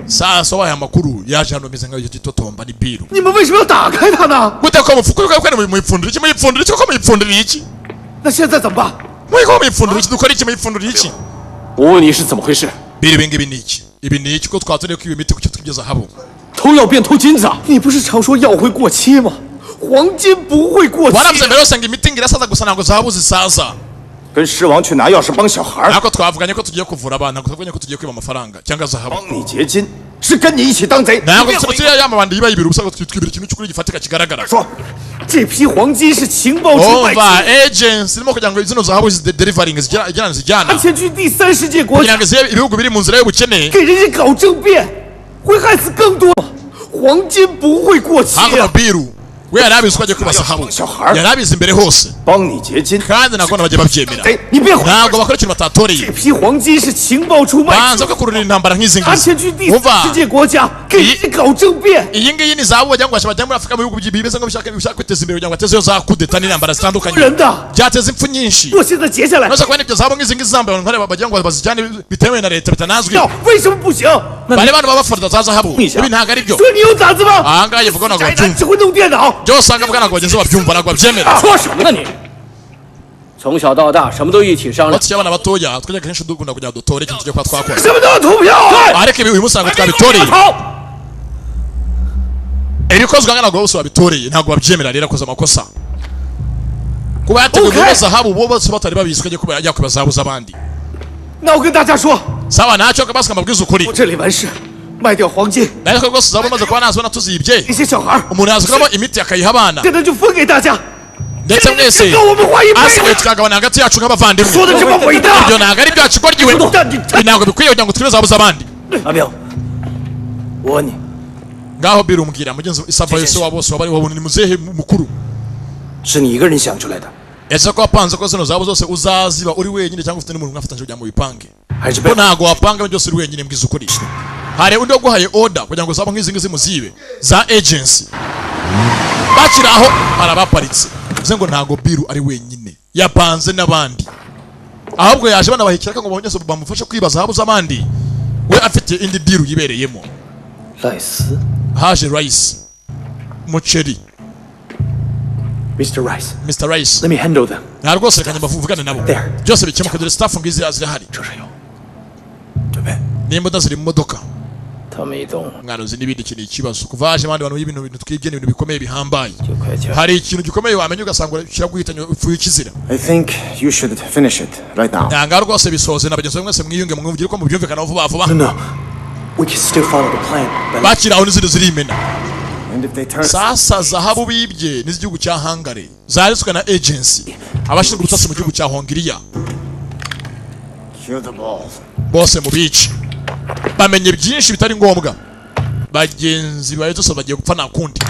Sasa waye amakuru yaje hano meze nkayo gitotomba ni biro. 你们为什么要打开它呢？ Gute ko mufuko ko kwene muyipfundira iki muyipfundira iki ko muyipfundira iki? 那现在怎么办？ Muyiko muyipfundira iki dukora iki muyipfundira iki? 我问你是怎么回事？ Biro bingi ni iki? Ibi ni iki ko twaturiye kwiba imiti kucyo tugeza habo? 偷药变偷金子啊！ 你不是常说药会过期吗？黄金不会过期。 Waravuze mbere yose ngo imiti ngirasaza gusa ntabwo zahabu zisaza. 跟狮王去拿钥匙帮小孩， Nako twavuganye ko tugiye kuvura abana, nako twavuganye ko tugiye kwiba amafaranga cyangwa zahabu. 帮你结金，是跟你一起当贼。 Ntabwo turiya yamabandi yiba ibiro ubusa twitwibira ikintu cy'ukuri gifatika kigaragara. 说，这批黄金是情报出卖。 Ova agents irimo kugira ngo zino zahabu delivering zijyana. 他前去第三世界国 kugira ngo zibe ibihugu biri mu nzira y'ubukene. 给人家搞政变，会害死更多。黄金不会过期 Hako 啊！ biru we yarabizi ko agiye kwiba zahabu. Yarabizi imbere hose. 帮你结金， kandi nako nabajye babyemera. 贼，你别慌。 Ntabwo bakora ikintu batatoreye. 这批黄金是情报出卖。 Banza ko kurura intambara nk'izi 他 ngizi. 前去第三 Umva 世界国家给人家搞政变。 iyi ngiyi ni zahabu bajya ngo bajya muri Afurika mu bihugu bimeze ngo bishaka kwiteza imbere kugira ngo batezeyo za kudeta n'intambara zitandukanye. 人的， Byateza impfu nyinshi. 我现在截下来， Maze kubona ibyo zahabu nk'izi ngizi zambaye abantu nk'aba bajya ngo bazijyane bitewe na leta bitanazwi. 要为什么不行？ Bari bantu baba baforda za zahabu. Ibi ntabwo ari byo. 说你有胆子吗？ Ahangaha yivuga ntabwo 宅男 babyumva. 只会弄电脑。 Byo usanga bwa ntabwo bagenzi babyumva ntabwo babyemera. 说什么呢你？从小到大什么都一起商量。 Bati abana batoya twajya kenshi dukunda kugira dutore ikintu tugiye kwa twakora. 什么都要投票啊！ Ariko ibi uyu munsi ntabwo twabitoreye. 好， Ibikozwe ntabwo bose babitoreye ntabwo babyemera rero akoze amakosa. Kuba yateguye zahabu bo bose batari babizi ko agiye kuba yajya kwiba zahabu z'abandi. 那我跟大家说， Sawa ntacyo kabasika amabwiza ukuri. 我这里完事，卖掉黄金。ariko rwose uzaba umaze kuba nazibona tuzibye 一些小孩， umuntu yaziguramo imiti akayiha abana 现在就分给大家。 ndetse mwese 跟我们花一杯。 asigaye tukagabana hagati yacu nk'abavandimwe 说的这么伟大， ibyo ntabwo ari byacu ko ryiwe ntabwo bikwiye kugira ngo twibe zabuze abandi 阿彪，我问你， ngaho birumbwira mugenzi isava yose wa bose wabari wabona ni muzehe mukuru 是你一个人想出来的， ese ko wapanze ko zino zabo zose uzaziba uri wenyine cyangwa ufite n'umuntu mwafatanyije kugira ngo bipange 还是 ko ntabwo wapanga byose uri wenyine mbwiza ukuri hari undi waguhaye order kugira ngo zaba nk'izi ngizi muzibe za agency bakira aho arabaparitse bivuze ngo ntabwo biru ari wenyine yapanze n'abandi ahubwo yaje banabahikira ngo bonyese bamufashe kwibaza habo z'abandi we afite indi biru yibereyemo 赖斯 haje rice muceri，Mr. Rice， Mr. Rice let me handle them。 nta rwose reka bavugane nabo There. byose bikemuka dore staff ngizi zirahari 车上有，准备。 n'imbuda ziri mu modoka 他们一动 mwana uzi n'ibindi kintu ikibazo kuva haje abandi bantu y'ibintu twibye n'ibintu bikomeye bihambaye 就快枪。 hari ikintu gikomeye wamenya ugasanga urashyira guhitanya upfuye ikizira I think you should finish it right now. nanga rwose bisoze na bagenzi mwese mwiyunge mwumvire ko mubyumvikana vuba vuba No, we can still follow the plan. But bakira aho n'izindi zirimena And if they turn... sasa zahabu bibye n'iz'igihugu cya Hungary zariswe na agency abashinzwe ubutasi mu gihugu cya Hongiriya Kill them all. bose mu bice bamenye byinshi bitari ngombwa bagenzi bawe zose bagiye gupfa nta kundi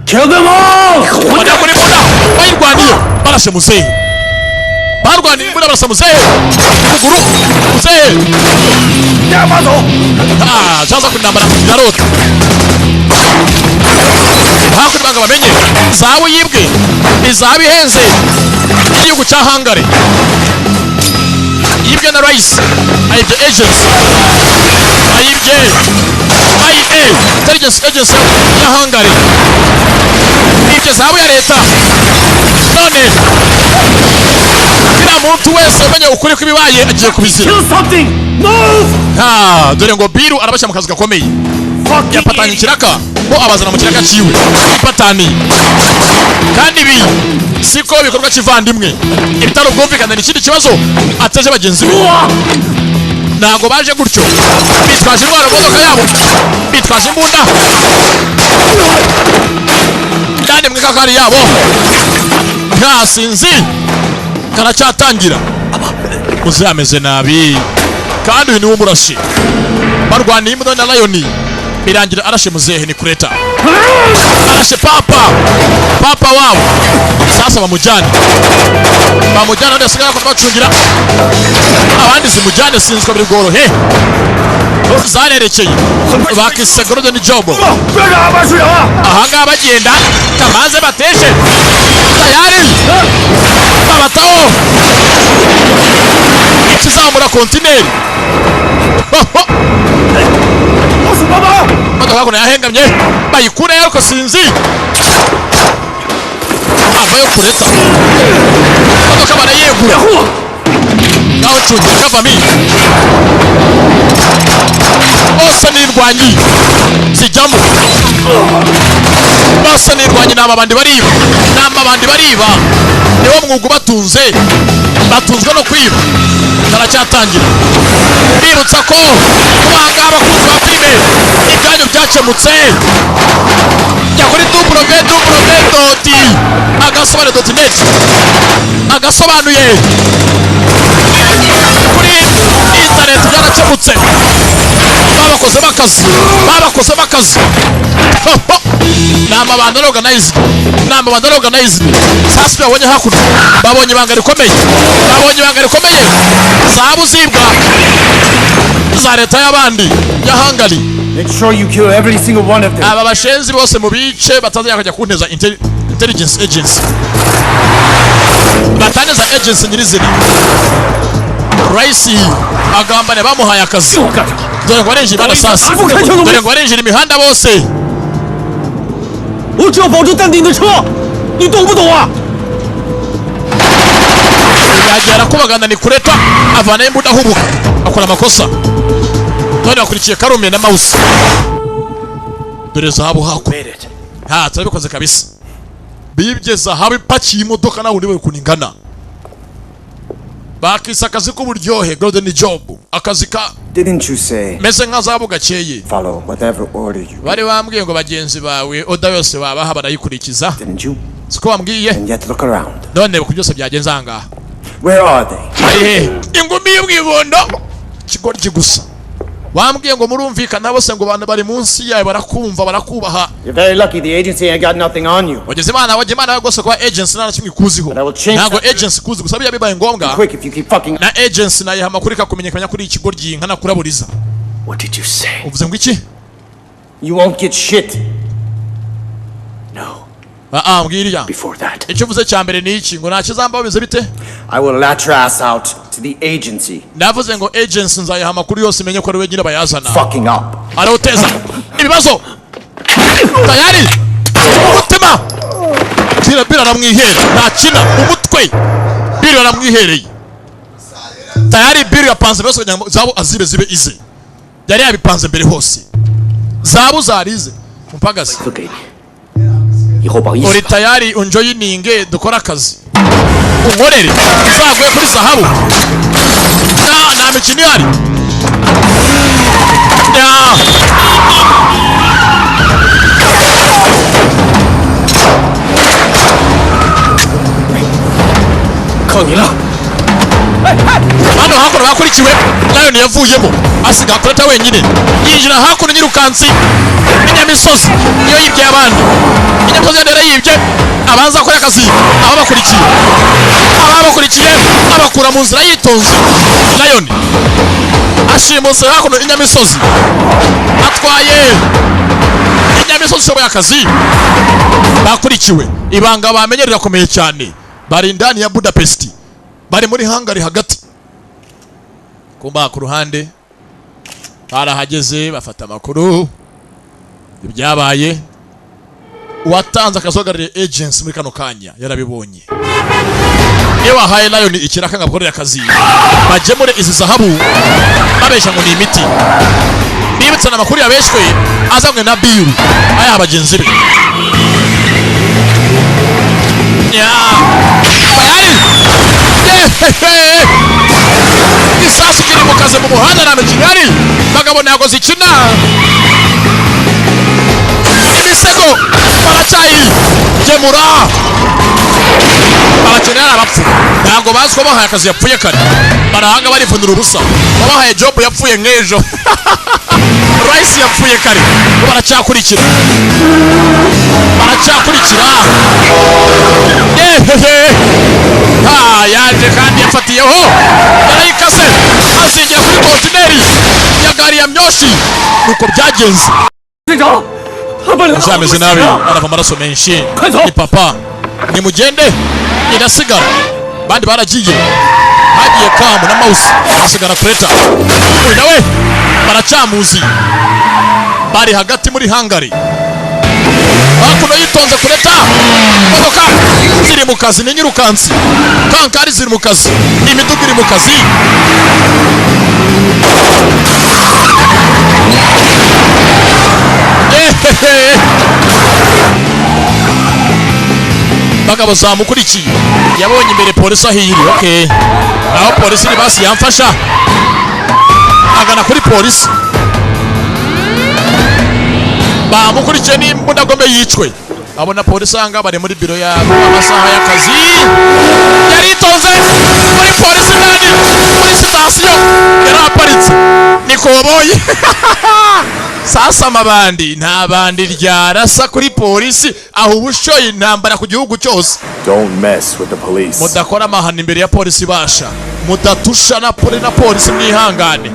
kill them all. bajya kuri mbunda bayirwaniye barashe muzehe barwaniye imbunda barasa muzehe kuguru muzehe zaza kunambara narota hakurya banga bamenye zahabu yibwe izahabu ihenze igihugu cya Hungary yibwe na Rice ayibye agency ayibye IA intelligence agency ya Hungary yibye zahabu ya leta none kila muntu wese umenye ukuri kw'ibibaye agiye kubizira Kill something. Move. dore ngo biru arabashya mu kazi gakomeye yapatanye ikiraka bo abazana mu kiraka ciwe ipatani kandi ibi siko bikorwa kivandimwe ibitaro bwumvikana n'ikindi kibazo ateje bagenzi be ntago baje gutyo bitwaje intwaro mu modoka yabo bitwaje imbunda kandi mu kakari yabo nta sinzi karacyatangira muzameze nabi kandi uyu niwe umurashi barwaniye imbunda na Lion birangira arashe muzehe ni kureta arashe papa wabo sasa bamujyane none asigaye ko bacungira abandi zimujyane sinzwe biri bworohe zanerekeye bakise golden job ahangaha bagenda kamaze bateshe tayari babataho ikizamura kontineri modoka kuna yahengamye bayikure ariko sinzi avayo kureta modoka barayegura naho cungira kavami bose nirwanyi zijyamo bose nirwanyi naba bandi bariba niwo mwuga batunzwe no kwiba karacyatangira birutsa ko kubanga abakunzi ba filime ibyanyu byakemutse jya kuri www.agasobane.net agasobanuye kuri internet byarakemutse babakoze bakazi nama banda organized sasa babonye hakuno babonye ibanga rikomeye zahabu zibwa za leta y'abandi ya Hungary. Make sure you kill every single one of them. aba bashenzi bose mu bice batazajya kujya kunteza intelligence agency bataneza agency nyirizina Rice agambane bamuhaye akazi dore ngo arenje imihanda sasa dore ngo arenje imihanda bose 我只要保住淡定的车，你懂不懂啊？ yagera kubaganda ni kureta avana imbunda hubuka akora amakosa none akurikiye Karume na Mouse dore zahabu hako turabikoze kabisa bibye zahabu ipakiye imodoka nawe ndiwe kuningana bakisa akazi k'uburyohe golden job akazi ka Didn't you say meze nkazabu gakeye follow whatever order you bari bambwiye ngo bagenzi bawe oda yose babaha barayikurikiza didn't you? siko wambwiye And yet look around. none ku byose byagenze ahangaha Where are they? ingumi y'ubwibondo kigoryi gusa wambwiye ngo murumvikana bose ngo abantu bari munsi yawe barakumva barakubaha. You're very lucky the agency ain't got nothing on you. Wageze imana gose kwa agency nta kimwe kuziho. Ntago agency kuzi gusa bibaye ngombwa. Quick if you keep fucking. Na agency naye hamakuri kakumenyekanya kuri ikigoryi nkana kuraburiza. What did you say? Uvuze ngo iki? You won't get shit. No. Mbwiriya. Before that. Icyo uvuze cya mbere ni iki ngo nakizamba bize bite? I will lat your ass out to the agency. Navuze ngo agency nzaye hamakuru yose menye ko ari we nyine bayazana. Fucking up. Aroteza. Ibibazo. Tayari. Umutima. Bira ramwihera. Ntakina umutwe. Bira ramwihereye. Tayari bira yapanze bose kugira ngo zabo zibe ize. Yari yabipanze mbere hose. Zabo zarize. Mpagaze. Okay. Uri tayari unjoyininge dukora akazi. Unkorere uzaguye kuri zahabu. Nta mikino ihari. Kongera. Hano hakuno bakurikiwe Lion yavuyemo asiga kureta wenyine yinjira hakuno nyirukansi inyamisozi iyo yibye abandi inyamisozi yandera yibye abanza akora akazi ababakurikiye abakura mu nzira yitonze. Lion ashimuse hakuno inyamisozi atwaye inyamisozi soboye akazi bakurikiwe ibanga bamenyerera komeye cyane bari ndani ya Budapest bari muri Hungary hagati kumba ku ruhande barahageze bafata makuru ibyabaye watanze akazogarire agency muri kano kanya yarabibonye ewa haye Lion ikiraka ngakorera akazi bajemure izi zahabu babesha ngo ni imiti bibitse na makuru yabeshwe azamwe na biru aya abagenzi be bayari isasu kiri mu kazi mu muhanda na Kigali bagabona yagoze ikina imisego baracyayi gemura abakenera abapfu ntabwo bazi ko bahaye akazi yapfuye kare barahanga barivunira ubusa babahaye job yapfuye nk'ejo Rice yapfuye kare baracyakurikira yaje kandi yafatiyeho yarayikase azingira kuri kontineri ya gari ya myoshi nuko byagenze ameze nabi arava amaraso menshi ni papa nimugende irasigara bandi baragiye hagiye Kamu na Mouse asigara Kreta uyu nawe baracyamuzi bari hagati muri Hungary hakuno yitonze Kreta modoka ziri mu kazi ni nyirukansi kankari ziri mu kazi imiduga iri mu kazi bagabo zamukurikiye yabonye imbere polisi ahiri okay aho polisi ni basi yamfasha agana kuri polisi bamukurikiye n'imbunda gombe yicwe abona polisi anga bari muri biro ya amasaha y'akazi yaritonze muri polisi nani muri sitasiyo yaraparitse nikoboye sasa mabandi nta bandi ryarasa kuri polisi aho ubushoye intambara ku gihugu cyose. Don't mess with the police. Mudakora amahano imbere ya polisi basha mudatusha na polisi mwihangane.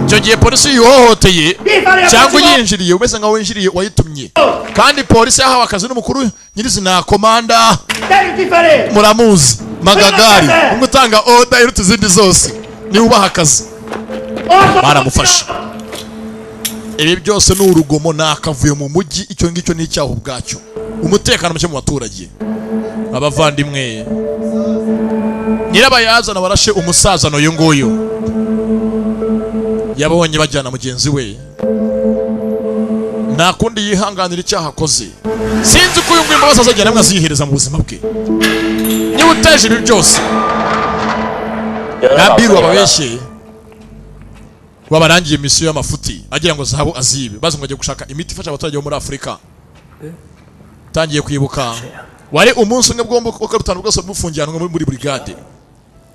Icyo gihe polisi yuhohoteye cyangwa yinjiriye umeze nka winjiriye wayitumye kandi polisi yahawe akazi n'umukuru nyirizina komanda muramuzi Magagari umutanga order iruta izindi zose ni ubaha akazi baramufasha. Ibi byose ni urugomo nakavuye mu mujyi icyo ngicyo ni icyaho ubwacyo umutekano muke mu baturage abavandimwe nyirabayazana barashe umusaza no yongoyo yabonye bajyana mugenzi we nta kundi yihanganira icyaha akoze sinzi ko uyu nguyu imbabazi azagera namwe azihereza mu buzima bwe niba uteje ibi byose nabiru ababeshye wabarangiye misiyo y'amafuti agira ngo zahabu azibe baze ngo ajye gushaka imiti ifasha abaturage bo muri Afurika. Tangiye kwibuka wari umunsi umwe bwombo uko rutanu bwose bufungiranwe muri brigade.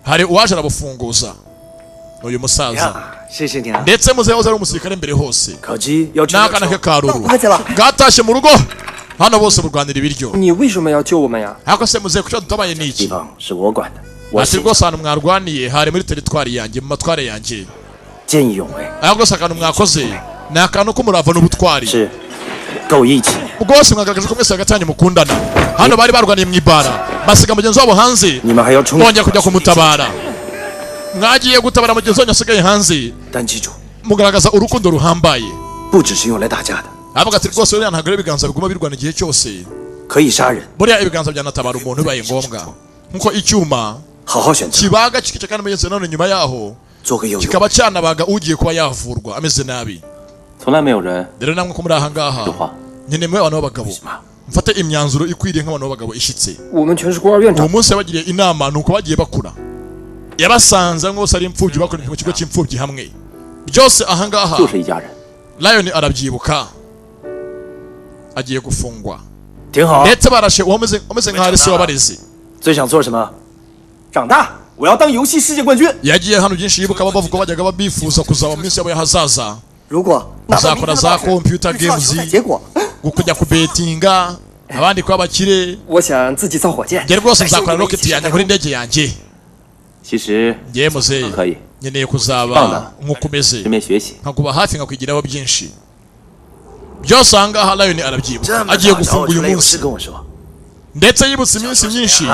Hari uwaje arabufunguza uyu musaza ndetse muzehoza ari umusirikare mbere hose nakana ke karuru gatashe mu rugo hano bose burwanira ibiryo. Hako se muze kucyo dutabaye niki ati rwose hano mwarwaniye hari muri teritwari yanjye mu matware yanjye. Ahubwo sakano mwakoze nakano ko murava n'ubutwari bwose mwagaragaje ko mwese agatanye mukundana. Hano bari barwaniye mu ibara basiga mugenzi wabo hanze bongera kujya kumutabara. Mwagiye gutabara mugenzi wanyu asigaye hanze mugaragaza urukundo ruhambaye. Avuga ati rwose uriya ntabwo ibiganza biguma birwana igihe cyose. Buriya ibiganza byanatabara umuntu bibaye ngombwa nkuko icyuma kibaga kikica kandi mugenzi none nyuma yaho kikaba cyanabaga ugiye kuba yavurwa ameze nabi. Rero namwe ko muri aha ngaha nyine mwe abantu b'abagabo mfate imyanzuro ikwiriye nk'abantu b'abagabo ishitse. Uwo munsi yabagiriye inama nuko bagiye bakura yabasanze ngose ari imfubyi bakora mu kigo cy'imfubyi hamwe byose aha ngaha. Lion arabyibuka agiye gufungwa ndetse barashe umeze nk'ari se wabareze. Yagiye hano byinshi yibuka bavuga bajyaga babifuza kuzaba mu minsi yabo y'ahazaza uzakora za computer games gukujya kubetinga abandi kwa bakire. Ngiye rwose nzakora rocket yanjye kuri ndege yanjye. Ngiye muze nkeneye kuzaba nk'ukomeze nkakuba hafi nkakwigiraho byinshi byose aha ngaha. Lion arabyibuka agiye gufunga uyu munsi ndetse yibutse iminsi myinshi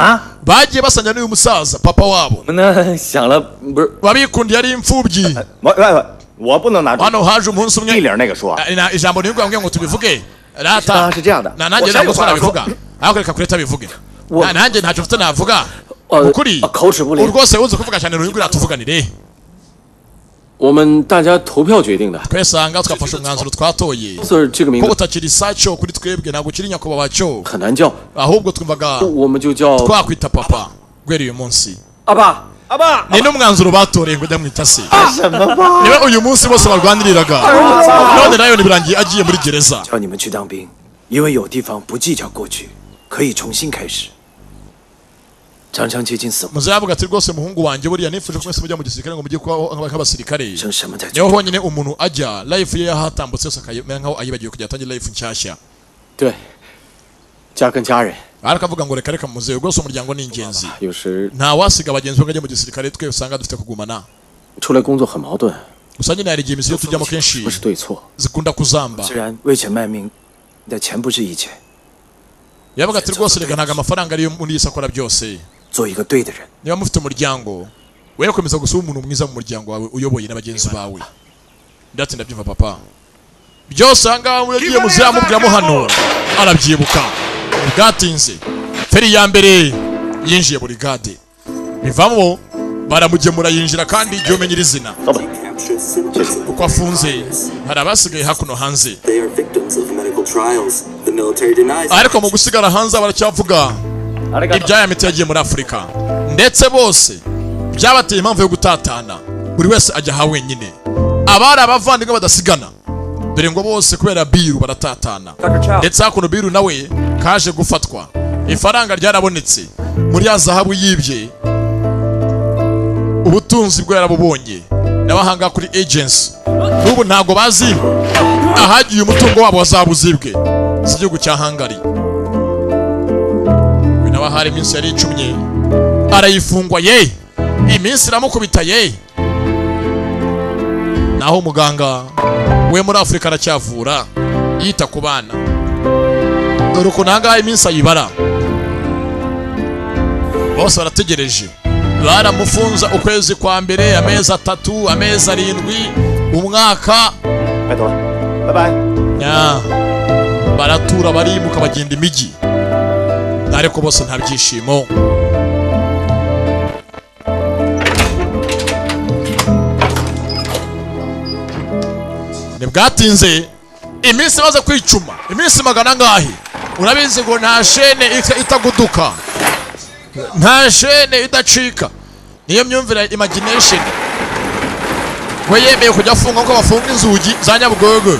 bagiye basanga n'uyu musaza papa wabo babikundiye ari imfubyi. Hano haje umunsi umwe ijambo niyo ngo tubivuge rata nanjye ntabwo twarabivuga ariko reka kureta bivuge nanjye ntacyo mfite navuga ukuri rwose uzi kuvuga cyane n'uyu ratuvuganire. 我们大家投票决定的。 twesanga twafashe umwanzuro twatoye ko utakiri sacho kuri twebwe ntabwo kiri nyakuba bacho 很难叫 ahubwo twumvaga 我们就叫 twakwita papa gweri uyu munsi. Aba ni n'umwanzuro batoreye ngo ndamwita se niwe uyu munsi bose barwaniriraga none nayo nibirangiye agiye muri gereza. 叫你们去当兵，因为有地方不计较过去，可以重新开始。 常常接近死亡。 muzavuga ati rwose muhungu wanjye buriya nifuje ko mwese mujya mu gisirikare ngo mujye kuba nk'abasirikare. Niho honyine umuntu ajya life ye yahatambutse yose akayemera nkaho ayibagiwe kujya atangira life nshyashya. 对，家跟家人。 arakavuga ngo reka muzeyo rwose umuryango ni ingenzi. Nta wasiga abagenzi ngo ajye mu gisirikare twe usanga dufite kugumana. 出来工作很矛盾。 gusa nyine hari igihe imisiyo tujyamo kenshi zikunda kuzamba. 虽然为钱卖命，但钱不是一切。 yavuga ati rwose reka ntago amafaranga ariyo muri yise akora byose. 做一个对的人。 niba mufite umuryango we komeza gusaba umuntu mwiza mu muryango wawe uyoboye n'abagenzi bawe. Ndati ndabyumva papa. Byose anga mugiye muzamubwiramo hano arabyibuka. Bwatinze feri ya mbere yinjiye brigade bivamo baramugemura yinjira kandi igihe umenyira izina uko afunze hari abasigaye hakuno hanze ariko mu gusigara hanze baracyavuga ibyaya miti yagiye muri Afurika ndetse bose byabateye impamvu yo gutatana buri wese ajya ha wenyine abari abavandimwe badasigana dore ngo bose kubera biru baratatana ndetse hakuno biru nawe kaje gufatwa ifaranga ryarabonetse muri ya zahabu yibye ubutunzi bwo yarabubonye n'abahanga kuri agency n'ubu ntago bazi ahagiye umutungo wabo wazabuzibwe si igihugu cya Hungary binaba hari iminsi yari 10 arayifungwa ye iminsi iramukubita ye naho muganga we muri Afurika aracyavura yita ku bana dore ko nanga iminsi ayibara bose barategereje baramufunza ukwezi kwa mbere amezi 3 amezi 7 umwaka bye bye baratura barimuka bagenda imigi ariko bose nta byishimo nebwatinze iminsi maze kwicuma iminsi magana ngahe urabizi ngo nta shene itaguduka nta shene idacika niyo myumvira imagination we yemeye kujya afunga ko bafunga inzugi za Nyabugogo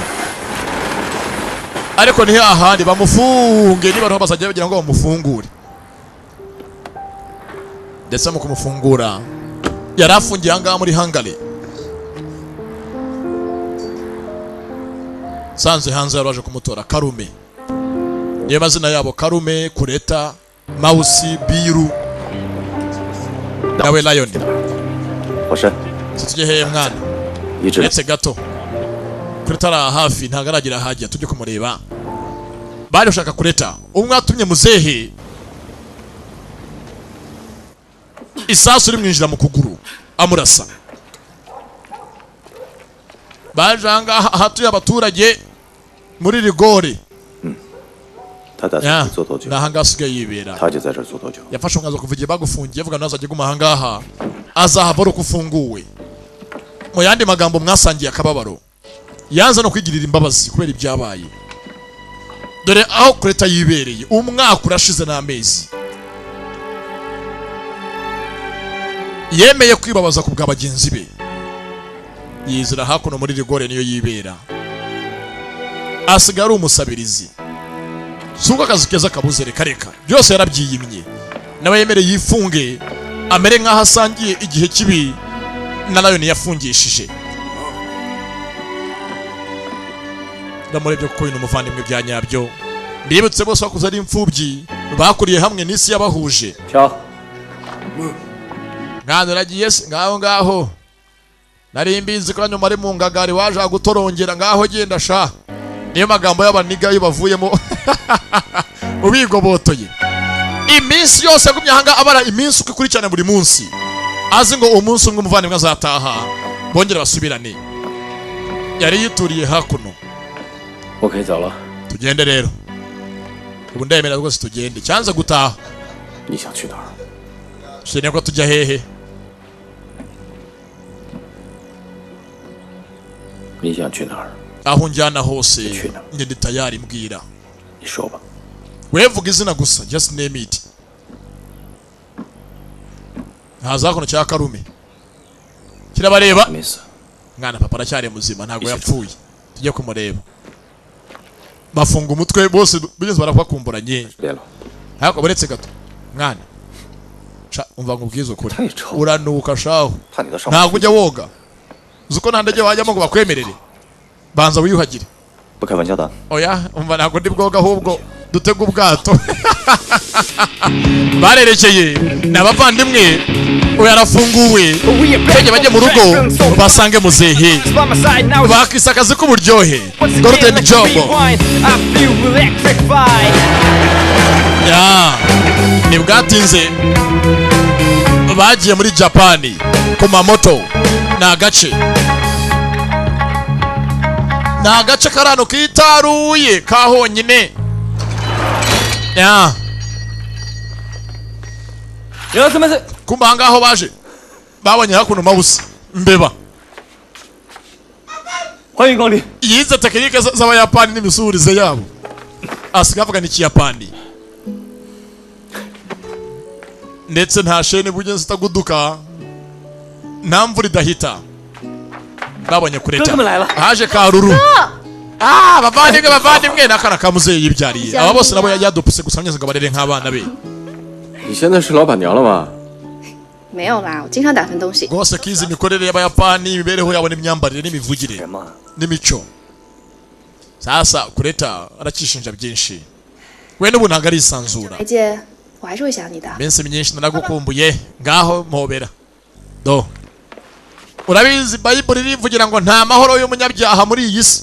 ariko ni hahandi bamufunge niba bazajya bagira ngo bamufungure ndetse mu kumufungura yarafungiye ahangaha muri Hungary sanze hanze yaraje kumutora Karume niyo mazina yabo Karume Kureta Mausi Biru nawe Lion tujye heye mwana ndetse gato Kureta ara hafi ntago aragira hajya tujye kumureba bari ushaka Kureta umwe atumye muzehe isasu rimwinjira mu kuguru amurasa bajanga hatuye abaturage muri rigore nahangasigaye yibera yafashe umwanzuro kuva igihe bagufungiye avuga nazajya guma ahangaha azahava uko ufunguwe mu yandi magambo mwasangiye akababaro yanze no kwigirira imbabazi kubera ibyabaye dore aho Kureta yibereye umwaka urashize n'amezi yemeye kwibabaza ku bwa bagenzi be yizira hakuno muri rigore niyo yibera asigara umusabirizi suko akazi keza kabuze reka byose yarabyiyimye nawe yemereye yifunge amere nkaho asangiye igihe kibi na Lion yafungishije ndamurebye kuko uyu umuvandimwe bya nyabyo mbibutse bose bakuze ari imfubyi bakuriye hamwe n'isi yabahuje ngana ragiye ngaho nari mbizi ko nyuma ari mu ngagari waje gutorongera ngaho genda sha niyo magambo y'abaniga y'ibavuyemo ubigobotoye iminsi yose yagumye hanga abara iminsi ukurikirana buri munsi azi ngo umunsi umwe umuvandimwe azataha bongera basubirane yari yituriye hakuno tugende rero ubu ndemera rwose tugende cyanze gutaha shene ko tujya hehe aho njyana hose ndi tayari mbwira wevuga izina gusa just name it haza kono cya Karume kirabareba mwana papa aracyari muzima ntago yapfuye tujye kumureba bafunga umutwe bose bigenze barakukumburanye hako buretse gato mwana umva ngubwizo kuri uranuka shaho ntago ujya woga uzuko ntandege wajyamo ngo bakwemerere banza wiyuhagire oya umva ntago ndi bwoga ahubwo dutega ubwato barerekeye n'abavandimwe uyarafunguwe bajye mu rugo basange muzehe bakisa akazi k'uburyohe golden job ntibwatinze bagiye muri Japani ku mamoto ni agace karano kitaruye kahonyine kumba ngaho baje babonye hakuno Mausi mbeba yize tekinike z'abayapani n'imisurize yabo asiga avuga n'ikiyapani ndetse nta shene bugenze zitaguduka nta mvura idahita babonye Kureta haje Karuru bavandimwe n'akana ka muzehe yibyariye aba bose nabo yadupuse gusa nyeze ngo barere nk'abana be 你现在是老板娘了吗？ 没有啦，我经常打分东西。 rwose kizi imikorere y'abayapani imibereho yabo n'imyambarire n'imivugire n'imico sasa Kureta arakishinja byinshi we n'ubu ntago arisanzura 再见，我还是会想你的。 iminsi myinshi naragukumbuye ngaho mpobera do urabizi Bible irivugira ngo nta mahoro y'umunyabyaha muri iyi si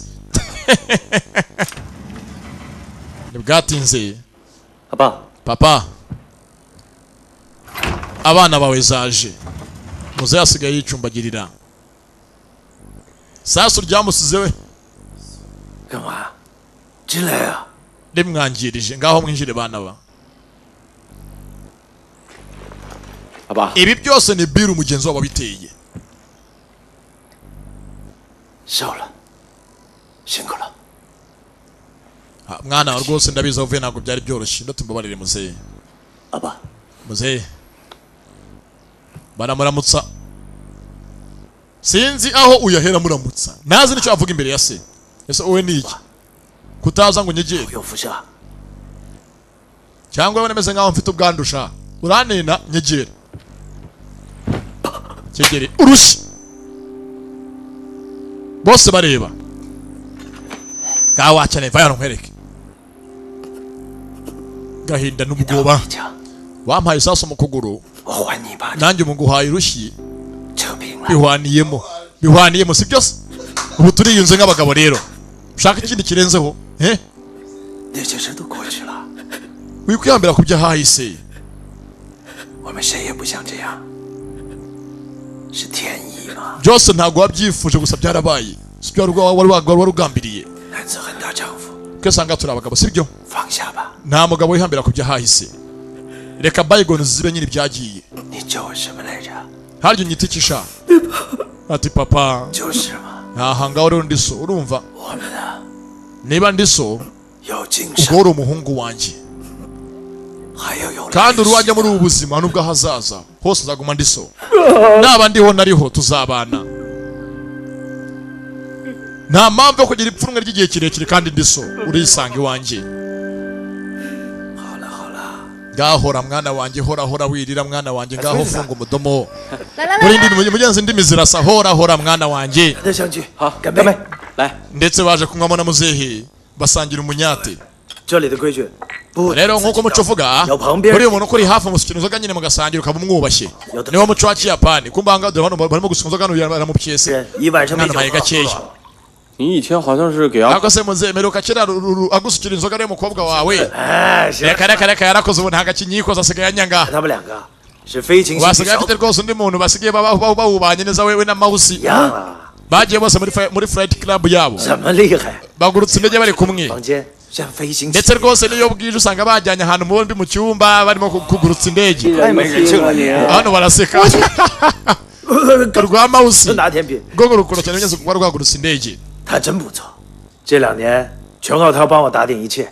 nibwatinze papa abana bawe zaje muzehe asigaye yicumbagirira sasu ryamusize we rimwangirije ngaho mwinjire bana ba ibi byose ni Biru mugenzi wabo biteye mwana wa rwose ndabizi avuye ntabwo byari byoroshye ndatumbabarire muzehe muzehe baramuramutsa sinzi aho uyahera muramutsa nazi nicyo avuga imbere ya se ese wowe ni iki kutaza ngo nyegere cyangwa wowe nemeze nkaho mfite ubwandusha uranena nyegere kegere urushi bose bareba gawacane vaya nkwereke gahinda n'ubwoba wampaye isaso mu kuguru nanjye umuguhaye urushyi bihwaniyemo si byose ubu turiyunze nk'abagabo rero ushaka ikindi kirenzeho wikwihambira ku byo ahahise byose ntabwo wabyifuje gusa byarabaye si byo wari ugambiriye ukasanga turi abagabo si byo nta mugabo wihambira ku byo ahahise reka bayigoni zibe nyine ibyagiye harya unyitikisha ati papa aha ngaho rero ndi so urumva niba ndi so ubwo uri umuhungu wanjye kandi uruwajya muri ubu buzima nubwo ahazaza hose uzaguma ndi so naba ndiho nariho tuzabana nta mpamvu yo kugira ipfunwe ry'igihe kirekire kandi ndi so urisanga iwanjye ngahora mwana wanjye hora wirira mwana wanjye ngaho funga umudomo muri mugenzi ndimi zirasa hora mwana wanjye ndetse baje kunywamo na muzehe basangira umunyate rero nkuko muco uvuga buri umuntu ukuri hafi musukira inzoga nyine mugasangira ukaba umwubashye niwo muco wa Kiyapani kumbanga hano barimo gusuka inzoga hano baramupyese mwana maye gakeya 你以前好像是给阿 akose muzemeruka kera agusukira inzoga rero mukobwa wawe reka yarakoze ubu ntaga kinyikoza asigaye anyanga basigaye afite rwose undi muntu basigaye bawubanye neza wewe na Mausi bagiye bose muri flight club yabo bagurutse indege bari kumwe ndetse rwose niyo bwije usanga bajyanye ahantu bombi mu cyumba barimo kugurutsa indege hano baraseka rwa Mausi gogo rukuru cyane nyenze kuba rwagurutsa indege 他真不错，这2年全靠他帮我打点一切。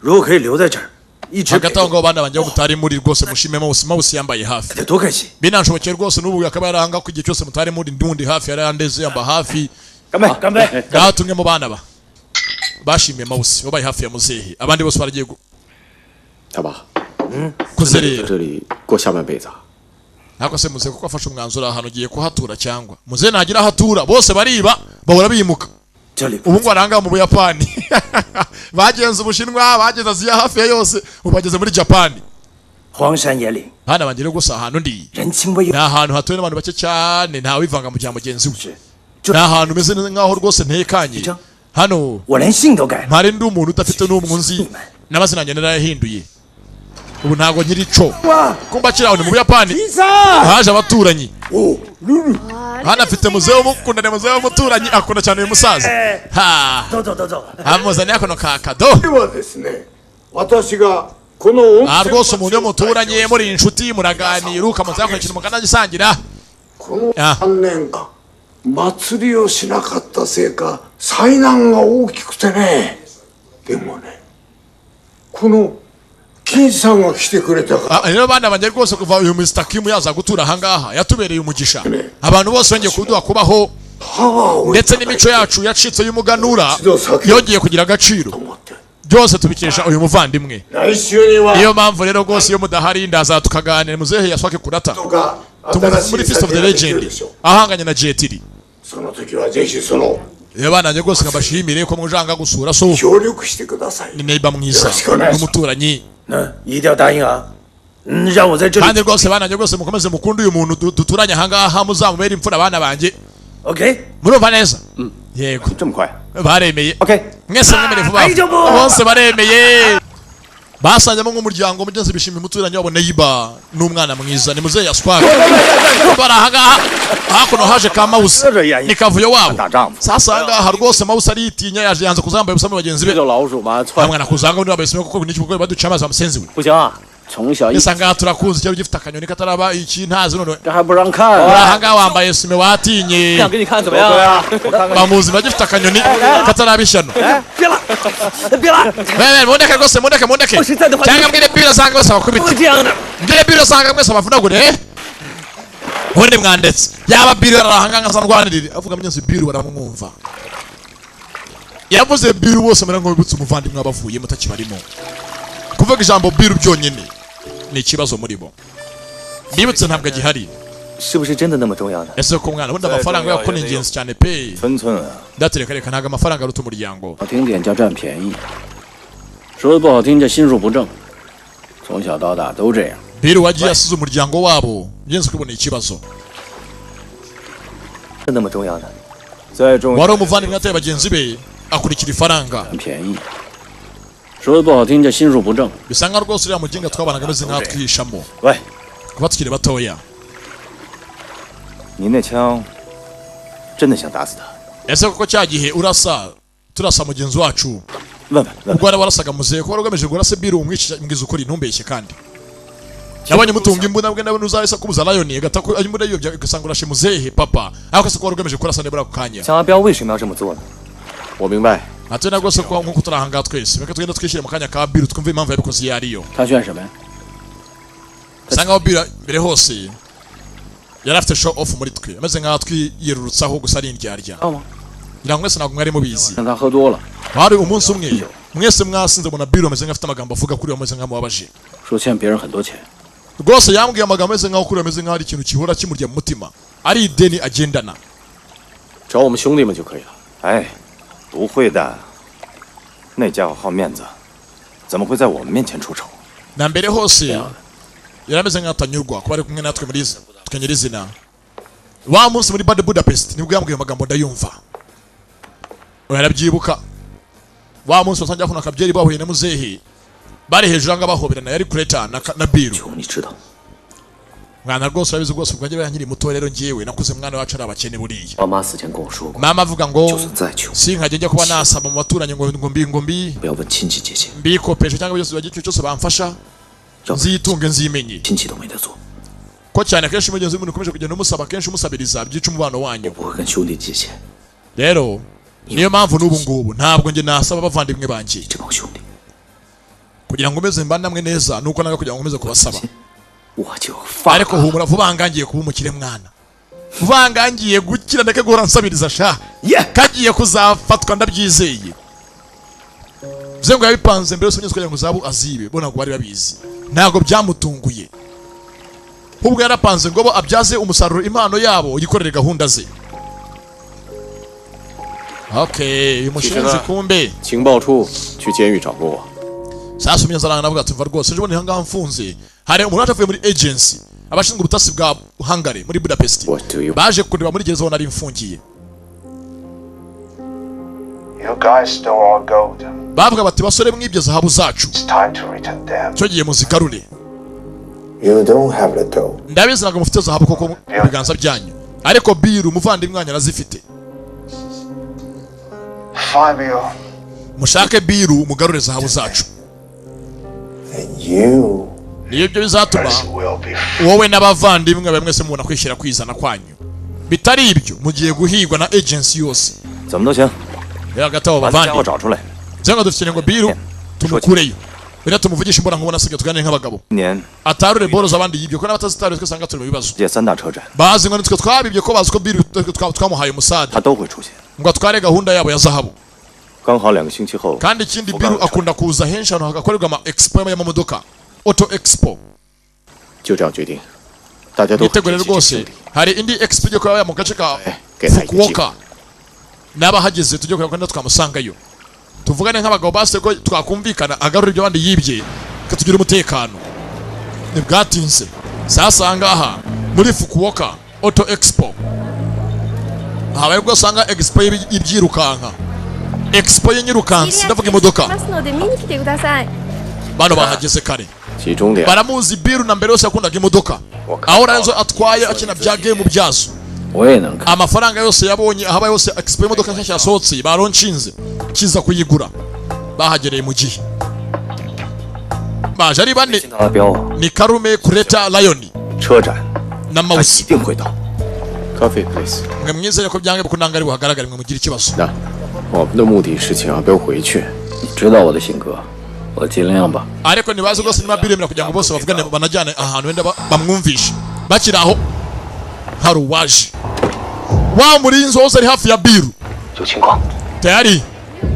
如果可以留在这儿，一直给 hagati ngo bana banjye mutari muri rwose mushime Mausi yambaye hafi binanshobokeye rwose n'ubu yakaba yaranga ku gihe cyose mutari muri ndundi hafi yarandeze yamba hafi kambe gatumwe mu bana bashimiye Mausi babaye hafi ya muzehe abandi bose baragiye kuzerera 这里过下半辈子。 nako se muze kuko afashe umwanzuro ahantu ugiye kuhatura cyangwa muze nagira hatura bose bariba bahora bimuka ubu ngo aranga mu Buyapani bagenze Ubushinwa bageze Aziya hafi ya yose ubageze muri Japani Huangshan Yeling hana bangire gusa ahantu ndi na ahantu hatuye n'abantu bake cyane nta wivanga mu cyamo mugenzi we na ahantu meze nkaho rwose ntekanye hano mpare ndi umuntu udafite n'umwunzi n'amazina yanjye narayahinduye ubu ntago nyiri co kumba kiraho ni mu Buyapani haje abaturanyi hana afite muzeho mukundane muzeho muturanyi akunda cyane uyu musaza ha amuzanye akono ka kado rwose umuntu muturanye muri inshuti muraganira ukamuza yakora ikintu mukana gisangira 祭りをしなかったせいか災難が大きくてねでもねこの rero bana banjye rwose kuva uyu Mr. Kim yaza gutura ahangaha yatubereye umugisha abantu bose bongeye kuduha kubaho ndetse n'imico yacu yacitse y'umuganura yongeye kugira agaciro byose tubikesha uyu muvandimwe niyo mpamvu rero rwose iyo mudahari ndaza tukaganira muzehe yaswake kurata tumuzi muri Feast of the Legend ahanganye na Jetiri rero bana banjye rwose nkabashimire ko mujanga gusura so ni neighbor mwiza n'umuturanyi 一定要答应啊！让我在这里。 kandi rwose banajye rwose mukomeze mukunde uyu muntu duturanye ahangaha muzamubera imfura abana banjye. Okay. Murumva neza? Yego. Baremeye. Mwese mwemere vuba. Bose baremeye. Basanyemo nk'umuryango mugenzi bishimye umuturanye wabo Neiba n'umwana mwiza ni muzehe yaswaka. Barahangaha hakuno haje ka Mausi ni kavuyo wabo. Sasa hangaha rwose Mausi aritinya yaje yanze kuzambaye busame bagenzi be. Hamwana kuzanga undi wabese kuko n'iki kuko baduca amazi amusenzi we. 从小一 Isanga turakuzi cyari gifite akanyoni kataraba iki ntazi none 这还不让看 urahanga wambaye sime watinye 想给你看怎么样啊 bamuzi bagifite akanyoni katarabishyano 别了别了 wewe mundeke rwose mundeke cyangwa mbwire biro sanga bose bakubita mbwire biro sanga mwese bavunagure ubundi mwandetse yaba Bill arahanganga asa ndwanirire avuga myenzi Bill baramwumva yavuze Bill bose mara ngo bibutse umuvandimwe abavuye mutakibarimo kuvuga ijambo Bill byonyine ni ikibazo muri bo bibutse ntabwo agihari 是不是真的那么重要呢？ ese ko mwana ubundi amafaranga yako ni ingenzi cyane pe 分寸啊， ndatereka reka ntago amafaranga aruta umuryango 好听点叫占便宜，说的不好听叫心术不正，从小到大都这样。 Bill wagiye asize umuryango wabo ngenzi kubona ikibazo 那么重要呢？ 再重 wari umuvandimwe ateye bagenzi be akurikira ifaranga 便宜，说的不好听叫心术不正。 bisa nka rwose uriya muginga twabanaga ameze nk'aho twihishamo 喂， kuba tukiri batoya 你那枪真的想打死他？ ese koko cya gihe turasa mugenzi wacu 问问， ubwo warasaga muzehe ko wari ugamije kurasa Bill umwicisha mbwiza ukuri ntumbeshye kandi nabonye mutunga imbunda bwe nawe ntuzahise kubuza Lion agata ko imbunda yiyo ugasanga urashe muzehe papa ariko se ko wari ugamije kurasa nebura ku kanya 江阿彪为什么要这么做呢？ 我明白。 ate nabwo se ko nkuko turahanga twese reka tugenda twishyire mu kanya ka Bill twumve impamvu yabikoze iyo ariyo 他选什么呀？ usanga aho Bill mbere hose yari afite show off muri twe ameze nk'aho twiyerurutsaho gusa ari indyarya ngira ngo mwese ntabwo mwari mubizi 让他喝多了， hari umunsi umwe mwese mwasinze mbona Bill ameze nk'afite amagambo avuga kuri ameze nk'amubabaje 说欠别人很多钱。 rwose yambwiye amagambo ameze nk'aho kuri ameze nk'aho ari ikintu gihora kimurya mu mutima ari ideni agendana 找我们兄弟们就可以了。 哎，不会的，那家伙好面子，怎么会在我们面前出丑？ na mbere hose yari ameze nk'aho atanyurwa kuba ari kumwe natwe muri tukanyira izina wa munsi muri Bad Budapest nibwo yambwiye amagambo ndayumva yarabyibuka wa munsi wasangiye kuna kabyeri bahuye na muzehe bari hejuru anga bahoberana yari kureta na Bill 你知道， mwana rwose urabizi rwose ubwanjye banyiri muto rero ngiyewe nakuze mwana wacu ari abakene buriya 爸妈死前跟我说过， mama avuga ngo 就算再穷， sinkajya njya kuba nasaba mu baturanyi ngo mbi 不要问亲戚借钱， mbikopesha cyangwa byose bagiye cyose bamfasha 要不 nzitunge nzimenye 亲戚都没得做。 ko cyane kenshi mugenzi w'umuntu ukomeje kugenda umusaba kenshi umusabiriza byica umubano 我 wanyu 不会跟兄弟借钱， rero niyo mpamvu n'ubu ngubu ntabwo njye nasaba abavandimwe banjye 这帮兄弟 kugira ngo umeze mba namwe neza nuko nanga kugira ngo umeze kubasaba 我就发 ariko humura vuba ngangiye kuba umukire mwana vuba ngangiye gukira ndeke guhora nsabiriza sha kagiye kuzafatwa ndabyizeye bize ngo yabipanze mbere y'uko kugira ngo zabu azibe bona ngo bari babizi ntago byamutunguye ubwo yarapanze ngo bo abyaze umusaruro impano yabo yikorere gahunda ze okay uyu mushinzi kumbe 情报处去监狱找过我。 sasa umunyazaranga navuga ati mva rwose ejo bundi hangaha mfunze hari umuntu avuye muri agency abashinzwe ubutasi bwa Hungary muri Budapest baje kureba muri gereza aho nari mfungiye You guys stole our gold. bavuga bati basore mwibye zahabu zacu It's time to return them. cyo giye muzigarure You don't have the dough. ndabizi ntabwo mufite zahabu koko mu biganza byanyu ariko Bill umuvandimwe wanyu arazifite Fabio, mushake Bill umugarure zahabu zacu and you niyo byo bizatuma will be wowe n'abavandimwe bamwe mwese mubona kwishyira kwizana kwanyu bitari ibyo mugiye guhigwa na agency yose 怎么都行， rero hagati abo 把那家伙 bavandimwe 找出来。 cyangwa dufite ngo Bill tumukureyo bira tumuvugisha imbona nkubona asigaye tuganire nk'abagabo 今年 atarure boro z'abandi yibyo ko n'abatazitare twese usanga turi mu bibazo 世界3大车展， bazi ngo nitwe twabibye ko bazi ko Bill twamuhaye umusada 他都会出现。 ngo atware gahunda yabo ya zahabu 刚好2个星期后， kandi ikindi Bill akunda kuza henshi ahantu hagakorerwa ama expo y'amamodoka auto expo 就这样决定，大家都很 mwitegure 珍惜这 rwose 兄弟。 hari indi expo igiye kuba mu gace ka给他一个机会 Fukuoka n'abahageze tujye kureba ko twamusangayo tuvugane nk'abagabo base ko twakumvikana agarura ibyo abandi yibye katugira umutekano ntibwatinze sasa ahangaha muri Fukuoka auto expo habaye ubwo usanga expo y'ibyirukanka expo y'inyirukansi ndavuga imodoka bano bahageze kare 集中点， baramuzi Bill na mbere yose yakundaga imodoka aho nazo atwaye akina bya game byazo 我也能看。 amafaranga yose yabonye ahabaye yose expo y'imodoka nshyashya yasohotse baronshinze kiza kuyigura bahagereye mu gihe baje ari bane 见到阿彪啊， ni Karume Kureta Lion 车展 na 他一 Mouse 定会到。 Coffee please。 mwe mwizeye ko byange kunanga ari buhagaragare mwe mugira ikibazo 那我们的目的是请阿彪回去。 你知道我的性格，我尽量吧。 ariko ntibazi rwose niba Bill yemera kugira ngo bose bavugane banajyane ahantu wenda bamwumvishe bakiri aho hari uwaje. Wa murinzi wose ari hafi ya Biru tayari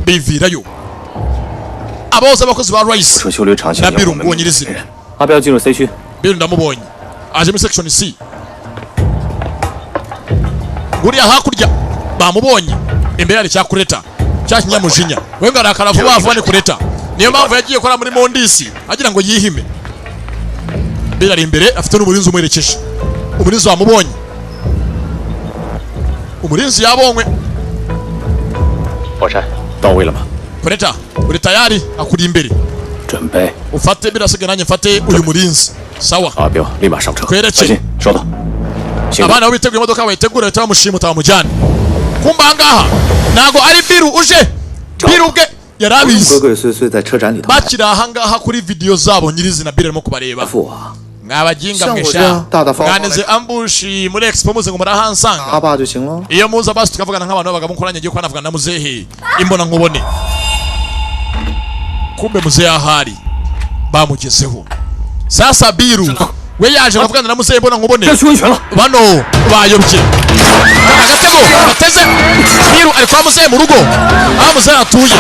bivirayo. Abose abakozi ba Rice na Biru ngo nyirizina. 阿彪进入 C 区。 Biru ndamubonye aje muri section C. Guriya hakurya bamubonye imbere hari cyakureta cya kinyamujinya. We ngarakara vuba vuba ni kureta. Niyo mpamvu yagiye kora muri Mondisi agira ngo yihime. Biru ari imbere afite n'umurinzi umwerekeje. Umurinzi wamubonye. Umurinzi yabonywe. 宝山到位了吗？ Kureta uri tayari akuri imbere. 准备。 Ufate birasiga nanjye mfate uyu murinzi. Sawa. 阿彪立马上车。 Kwerekeye. 收到。 Abana bo biteguye imodoka bayitegura leta bamushimuta bamujyana. Kumba ngaha nago ari Biru uje. Biru bwe yarabizi. 鬼鬼祟祟在车展里头。 Bakira aha ngaha kuri video zabo nyirizina Biru arimo kubareba. Mwabajinga mwesha. Mwaneze ambushi muri expo muze ngo murahansanga. 阿爸就行了。 Iyo muza basi tukavugana nk'abantu b'abagabo nkoranye ngiye kwanavuga na muzehe. Imbona nkubone. Kumbe muzehe ahari. Bamugezeho. Sasa Biru we yaje kuvugana na muzehe mbona nkubone. Bano bayobye. Agatego bateze. Biru ari kwa muzehe mu rugo. Aho muzehe atuye.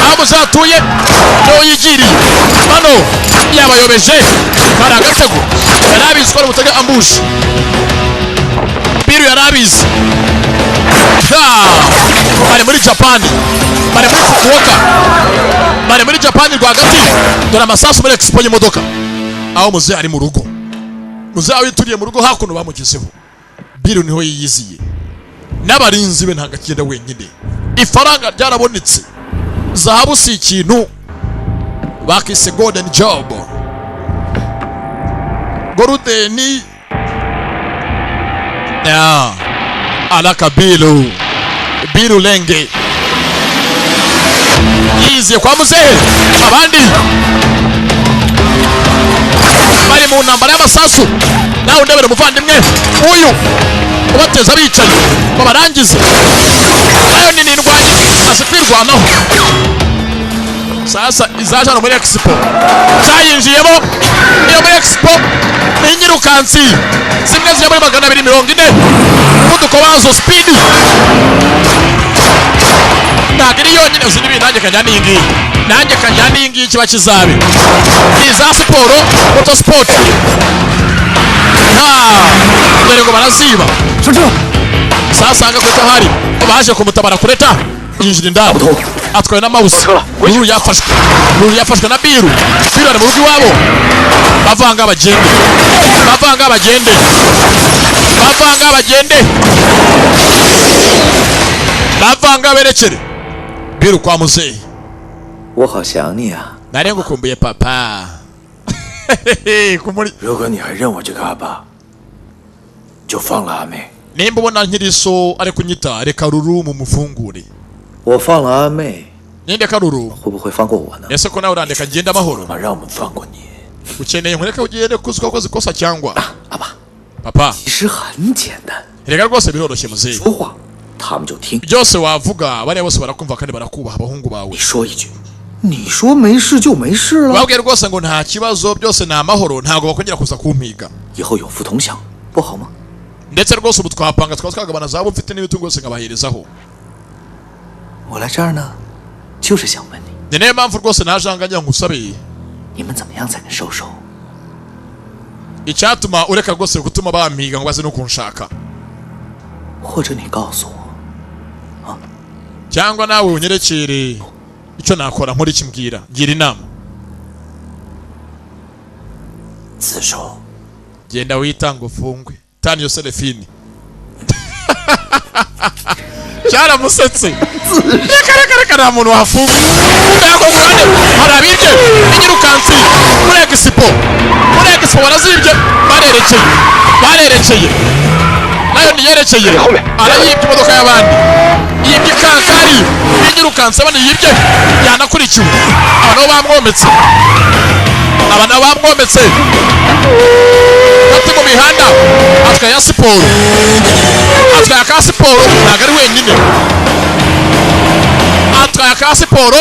Aho muzehe atuye. No yigiriye. Bano yabayobeje. Kari agatego. Yarabizi ko mutega ambushi. Biru yarabizi. Bari muri Japan. Bari muri Fukuoka. Bari muri Japan rwagati. Dore amasasu muri expo y'imodoka. Aho muzehe ari mu rugo. Muzehe wituriye mu rugo hakuno bamugezeho. Biru niho yiyiziye. N'abarinzi be ntago akigenda wenyine. Ifaranga ryarabonetse. Zahabu si ikintu. Bakise golden job. Gorudeni. Ya. Alaka Biru. Biru lenge. Yiziye kwa muzehe. Abandi bari mu ntambara y'amasasu. Nawe ndebere umuvandimwe uyu ubateza bicaye babarangize. Nayo ni indwanyi azi kwirwanaho. Sasa izaje no muri expo cyayinjiyemo. Iyo muri expo ni nyirukansi zimwe ziri muri 240 umuvuduko wazo speed. Nagiri yonyine uzi nibi nanjye kanyana ingi. Nanjye kanyana ingi kiba kizabe. Iza siporo moto sport. Dore ngo baraziba. Sasa anga kwita hari baje kumutabara kureta yinjira indabo. Atwaye na mouse. Biru yafashwe. Biru yafashwe na Biru. Biru ari mu rugo iwabo. Bavanga abagende. Bavanga abagende. Bavanga abagende. Bavanga berekere. Biru kwa muzehe. 我好想你啊！ Nari ngukumbuye papa. Kumuri. 如果你还认我这个阿爸，就放了阿妹。 Nimba ubona nkiriso ari kunyita reka ruru mu mufungure. 我放了阿妹， Ninde karuru? 会不会放过我呢？ Ese ko nawe urandeka ngenda amahoro? 让我们放过你。 Ukeneye nkureka ugende kuzwa ko zikosa cyangwa? 阿爸， Papa. 其实很简单。 Reka rwose biroroshye muzehe. 说话，他们就听。 Byose wavuga bane bose barakumva kandi barakubaha abahungu bawe. 你说一句，你说没事就没事了。 Babwiye rwose ngo nta kibazo byose ni amahoro ntago bakongera kuza kumpiga. 以后有福同享，不好吗？ Ndetse rwose ubu twapanga twagabana zabo mfite n'imitungo yose ngabaherezaho. 我来这儿呢，就是想问你， Ni niyo mpamvu rwose naje anganya ngusabe. 你们怎么样才能收手？ Icyatuma ureka rwose gutuma bampiga ngo baze no kunshaka. 或者你告诉我， Cyangwa nawe unyerekere icyo nakora nkora ikimbwira gira inama. 自首。 Genda witanga ufungwe. Tani yo Selefini. Cyaramusetse. Reka nta muntu wafunga. Ndako kurane harabirye inyirukansi muri Expo. Muri Expo barazibye barerekeye. Nayo niyerekeye. Arayibye imodoka y'abandi. Yibye kankari inyirukansi abandi yibye yanakurikiwe. Abantu bamwometse. Abantu bamwometse. Ati mu mihanda atwaye ya siporo. Atwaye ka siporo ntabwo ari wenyine. Atwaye ka siporo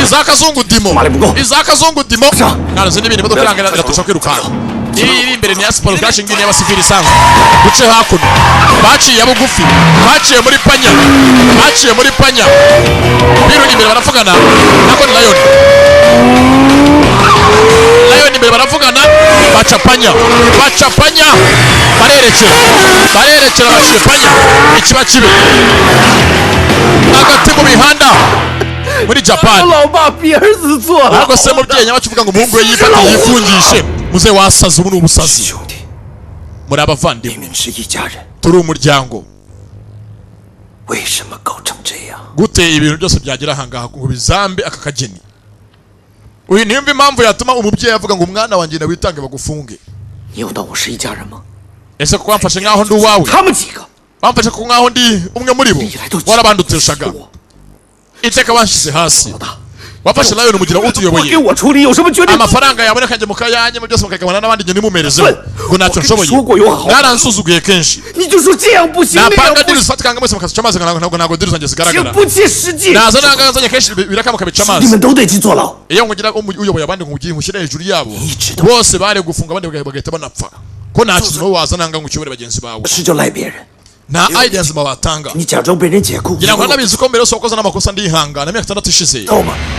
izakazungu dimo. Izakazungu dimo. Kandi zindi bintu imodoka iranga iratusha kwirukanka. iri imbere ni ya siporo crashing ni y'abasivili isanzwe duce hakuno baciye bugufi baciye muri panya biru imbere baravugana nako ni Lion imbere baravugana bacapanya barerekera baciye panya ikiba kibe hagati mu mihanda muri Japan ntabwo se mubyeyi nyabacu uvuga ngo umuhungu we yifatiye yifungishe muze wasaza ubu n'ubusazi muri abavandimwe turi umuryango gute ibintu byose byagira ahangaha ngo bizambe aka kageni uyu nimba impamvu yatuma umubyeyi avuga ngo umwana wanjye na witange bagufunge ese ko wamfashe nkaho ndi uwawe wamfashe ko nkaho ndi umwe muri bo warabanduteshaga iteka banshize hasi wafashe Lion umugira utuyoboye amafaranga yaboneka nje mukayanye mu byose mukagabana n'abandi nge nimumereze ngo ntacyo nshoboye naransuzuguye kenshi napanga diri satikanga mwese mukasica amazi ntabwo diri zanjye zigaragara naza nangazanye kenshi birakamuka bica amazi iyo nkugira uyoboye abandi nkugiye nkushyire hejuru yabo bose bare gufunga abandi bagahita banapfa ko nta kintu waza nanga ngukiyobore bagenzi bawe na ideas mabatanga ngira ngo nabizi ko mbere yose wakoze n'amakosa ndihangana imyaka 6 ishize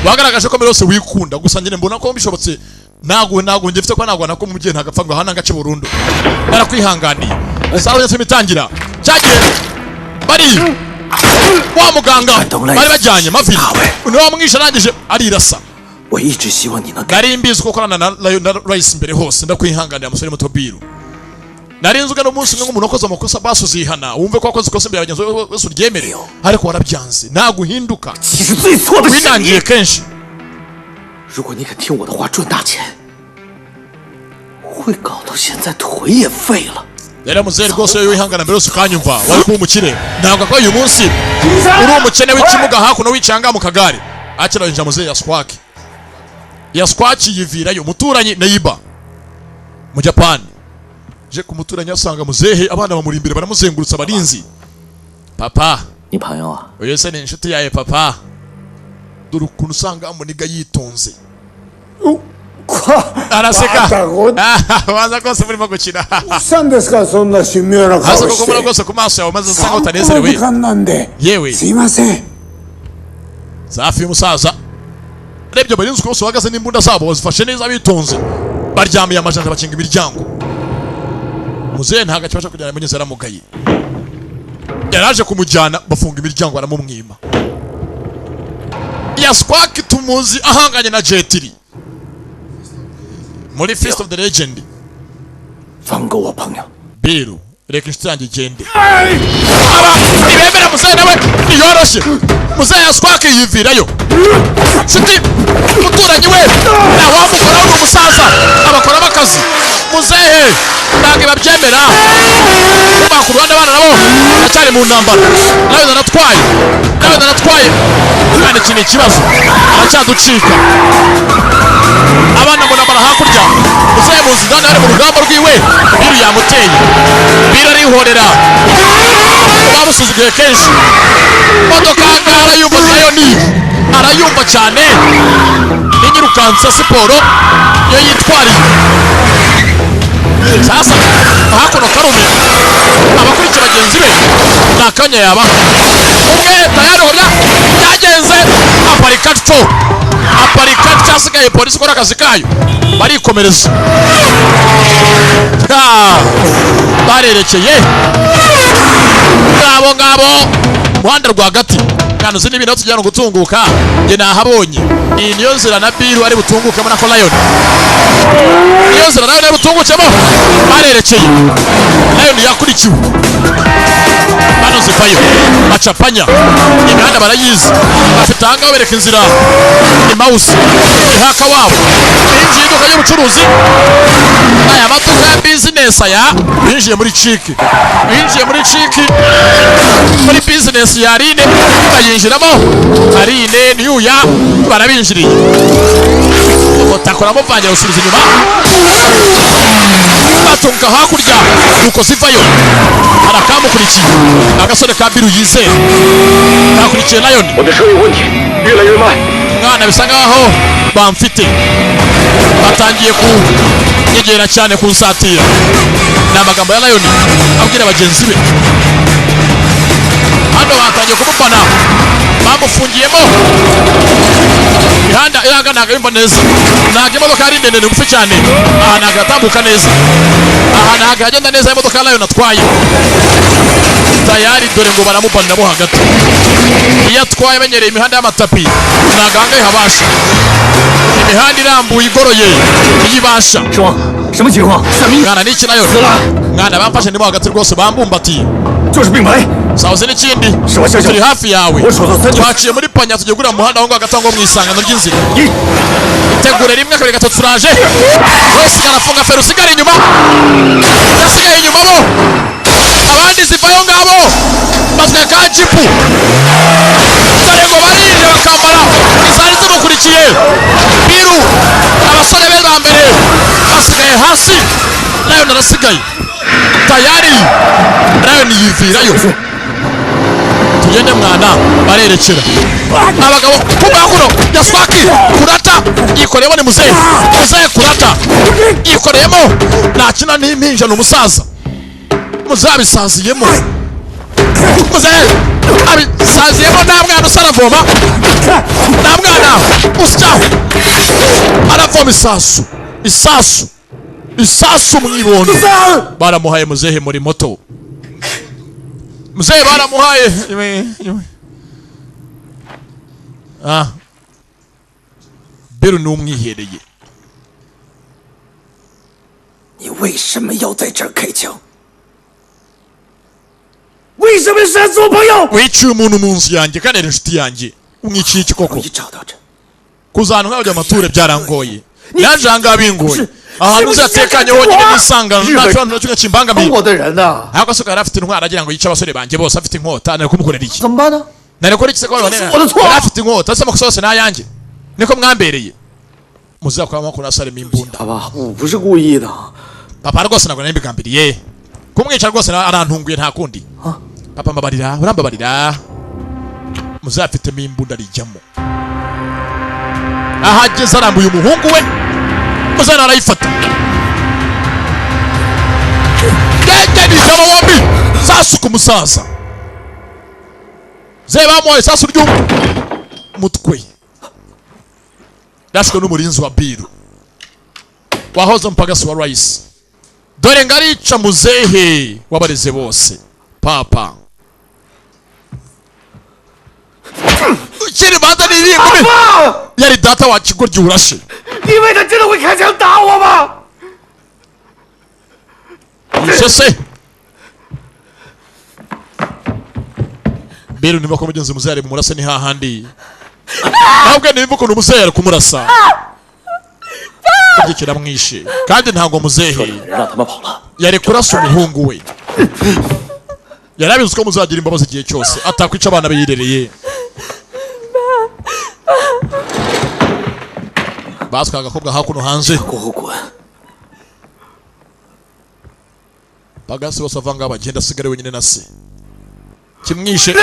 wagaragaje ko mbere yose wikunda gusa njye mbona ko bishobotse ntago ngifite ko nagwana ko umubyeyi ntagapfa ngo hana ngace burundu narakwihanganiye sawa nyese mitangira cyagiye bari wa muganga bari bajyanye mavini niwe wamwisha arangije arirasa nari mbizi ko korana na Rice imbere hose ndakwihanganiye amusore muto Biru narinzuga no munsi nk'umuntu wakoze amakosa basuzihana wumve ko wakoze ikosa imbere abagenzi bose uryemere ariko warabyanze naguhinduka winangiye kenshi 如果你肯听我的话赚大钱，会搞到现在腿也废了。 Yari muzeri rwose wihangana mbere ukanyumva wari kuba umukire ntabwo ko uyu munsi uri umukene w'ikimuga hakuno wicanga mu kagare akira inja muzeri ya Squawk yivirayo umuturanyi Neiba mu Japan je kumuturanyi asanga muzehe abana bamuri imbere baramuzengurutsa barinzi papa ni朋友啊 oyo se ni inshuti yawe papa dore ukuntu usanga muniga yitonze araseka waza kose murimo gukina sandeska sonna shimyora kwa hasa koko mura kose ku maso yawe maze usanga utanezerewe yewe simase safi umusaza rebye barinzi ko bahagaze n'imbunda zabo bazifashe neza bitonze baryamiye amajanja bakinga imiryango muzehe ntaga kibasha kujyana munyeze aramugaye yaraje kumujyana bafunga imiryango baramumwima ya Squawk tumuzi ahanganye na J3 muri Feast of the Legend Vango wa panya Biru reka inshuti yanjye igende nibemera muzehe nawe niyoroshe muzehe ya Squawk yivirayo nshuti umuturanyi we nawamukoraho n'umusaza abakora bakazi muzehe ntabwo babyemera kuba ku Rwanda abana nabo acyari mu ntambara nawe naratwaye kandi iki ni ikibazo aracyaducika abana mu ntambara hakurya muzehe muzi ndani ari mu rugamba rwiwe Biru yamuteye Biru arihorera bamusuzuguye kenshi modoka arayumva nayo ni arayumva cyane n'inyirukansa siporo yo yitwariye sasa hakuno karume abakurikira bagenzi be nakanya yaba umwe tayari hoya byagenze aparika cyasigaye polisi ikora akazi kayo barikomereza barerekeye ngabo muhanda rwagati kandi uzi n'ibintu tujyana gutunguka nge nahabonye iyi niyo nzira na Biru ari butungukemo na Lion niyo nzira nawe ari butungukemo barerekeye Lion yakurikiwe bano zivayo bacapanya imihanda barayizi bafite ahanga babereka inzira ni mouse ihaka wabo binjiye iduka y'ubucuruzi aya maduka ya business aya binjiye muri ciki muri business ya Rine bayinjiramo Arine niyuya barabinjiriye umutakora muvanye usubiza inyuma batunga hakurya nuko zivayo arakamukurikiye agasore ka Biru yizeye nakurikiye Lion mwana bisa ngaho bamfite batangiye kunyegera cyane kunsatira. Ni amagambo ya Lion abwira bagenzi be. Hano batangiye kumufana, bamufungiyemo ihanda iranga ntago yumva neza, ntago imodoka ari ndende ngufi cyane, aha ntago yatambuka neza, aha ntago yagenda neza imodoka ya Lion atwaye. Tayari dore ngo baramubaniramo hagati, iyo atwaye amenyereye imihanda y'amatapi ntago aha ngaha ihabasha, imihanda irambuye igoroye iyibasha. Mwana niki Lion? Mwana bamfashe ndimo hagati rwose bambumbatiye. Sauze n'ikindi turi hafi yawe, twaciye muri panya tugiye gura muhanda aho ngo agatanga mu isangano ry'inzira. Itegure rimwe kabiri gatatu turaje, wese arafunga fero usigara inyuma, yasigaye inyuma bo abandi zivayo ngabo bazwe ka jipu, dore ngo barinde bakambara izari zimukurikiye. Biru abasore be ba mbere basigaye hasi, Lion arasigaye tayari. Lion yivirayo, tugende mwana barerekera abagabo kubakuno yaswaki kurata yikoreyemo ni muzehe kurata yikoreyemo nakina n'impinja n'umusaza muzabisaziyemo muzehe abisaziyemo nta mwana usaravoma, nta mwana usyaho aravoma isasu mwibondo. Baramuhaye muzehe muri moto, muzehe baramuhaye. Biru ni umwihereye. 你为什么要在这儿开枪？为什么擅自我朋友？ wiciye umuntu mu nzu yanjye kandi ari inshuti yanjye, umwiciye iki koko? Kuzana nk'aho amature byarangoye, yaje ahangaha bingoye, ahantu uzatekanye honyine nisanga ntacyo nacyo kimbangamiye. Ahubwo se yari afite intwara agira ngo yice abasore banjye bose, afite inkota, nari kumukorera iki? Nari kora iki se ko yari afite inkota, ase amakosa yose n'ayanjye, niko mwambereye. Muzakora amakuru asaremo imbunda. Papa rwose ntabwo nari mbigambiriye kumwica, rwose arantunguye nta kundi. Papa mbabarira, urambabarira. Muzafitemo imbunda rijyamo, ahageze arambuye umuhungu we, muzana arayifata. Gege nijamo bombi, sasu ku musaza. Ze bamuhaye sasu ry'umutwe, yashwe n'umurinzi wa Biru wahoze mpagasi wa Rice. Dore ngarica muzehe wabareze bose. Papa ukiri banda ni ingumi, yari data wa kigoryi urashe. 你以为他真的会开枪打我吗？ Isese Biru nimo ko mugenzi muzehe ari murasa ni hahandi, ntabwo nimba ko umuzehe ari kumurasa kugikira mwishe, kandi ntabwo muzehe yari kurasa umuhungu we. Yarabizi ko muzagira imbabazi igihe cyose, atakwica abana biyirereye. Baswa agakobwa hakuno hanze, bagasi bose avanga bagenda asigare wenyine na se. Kimwishe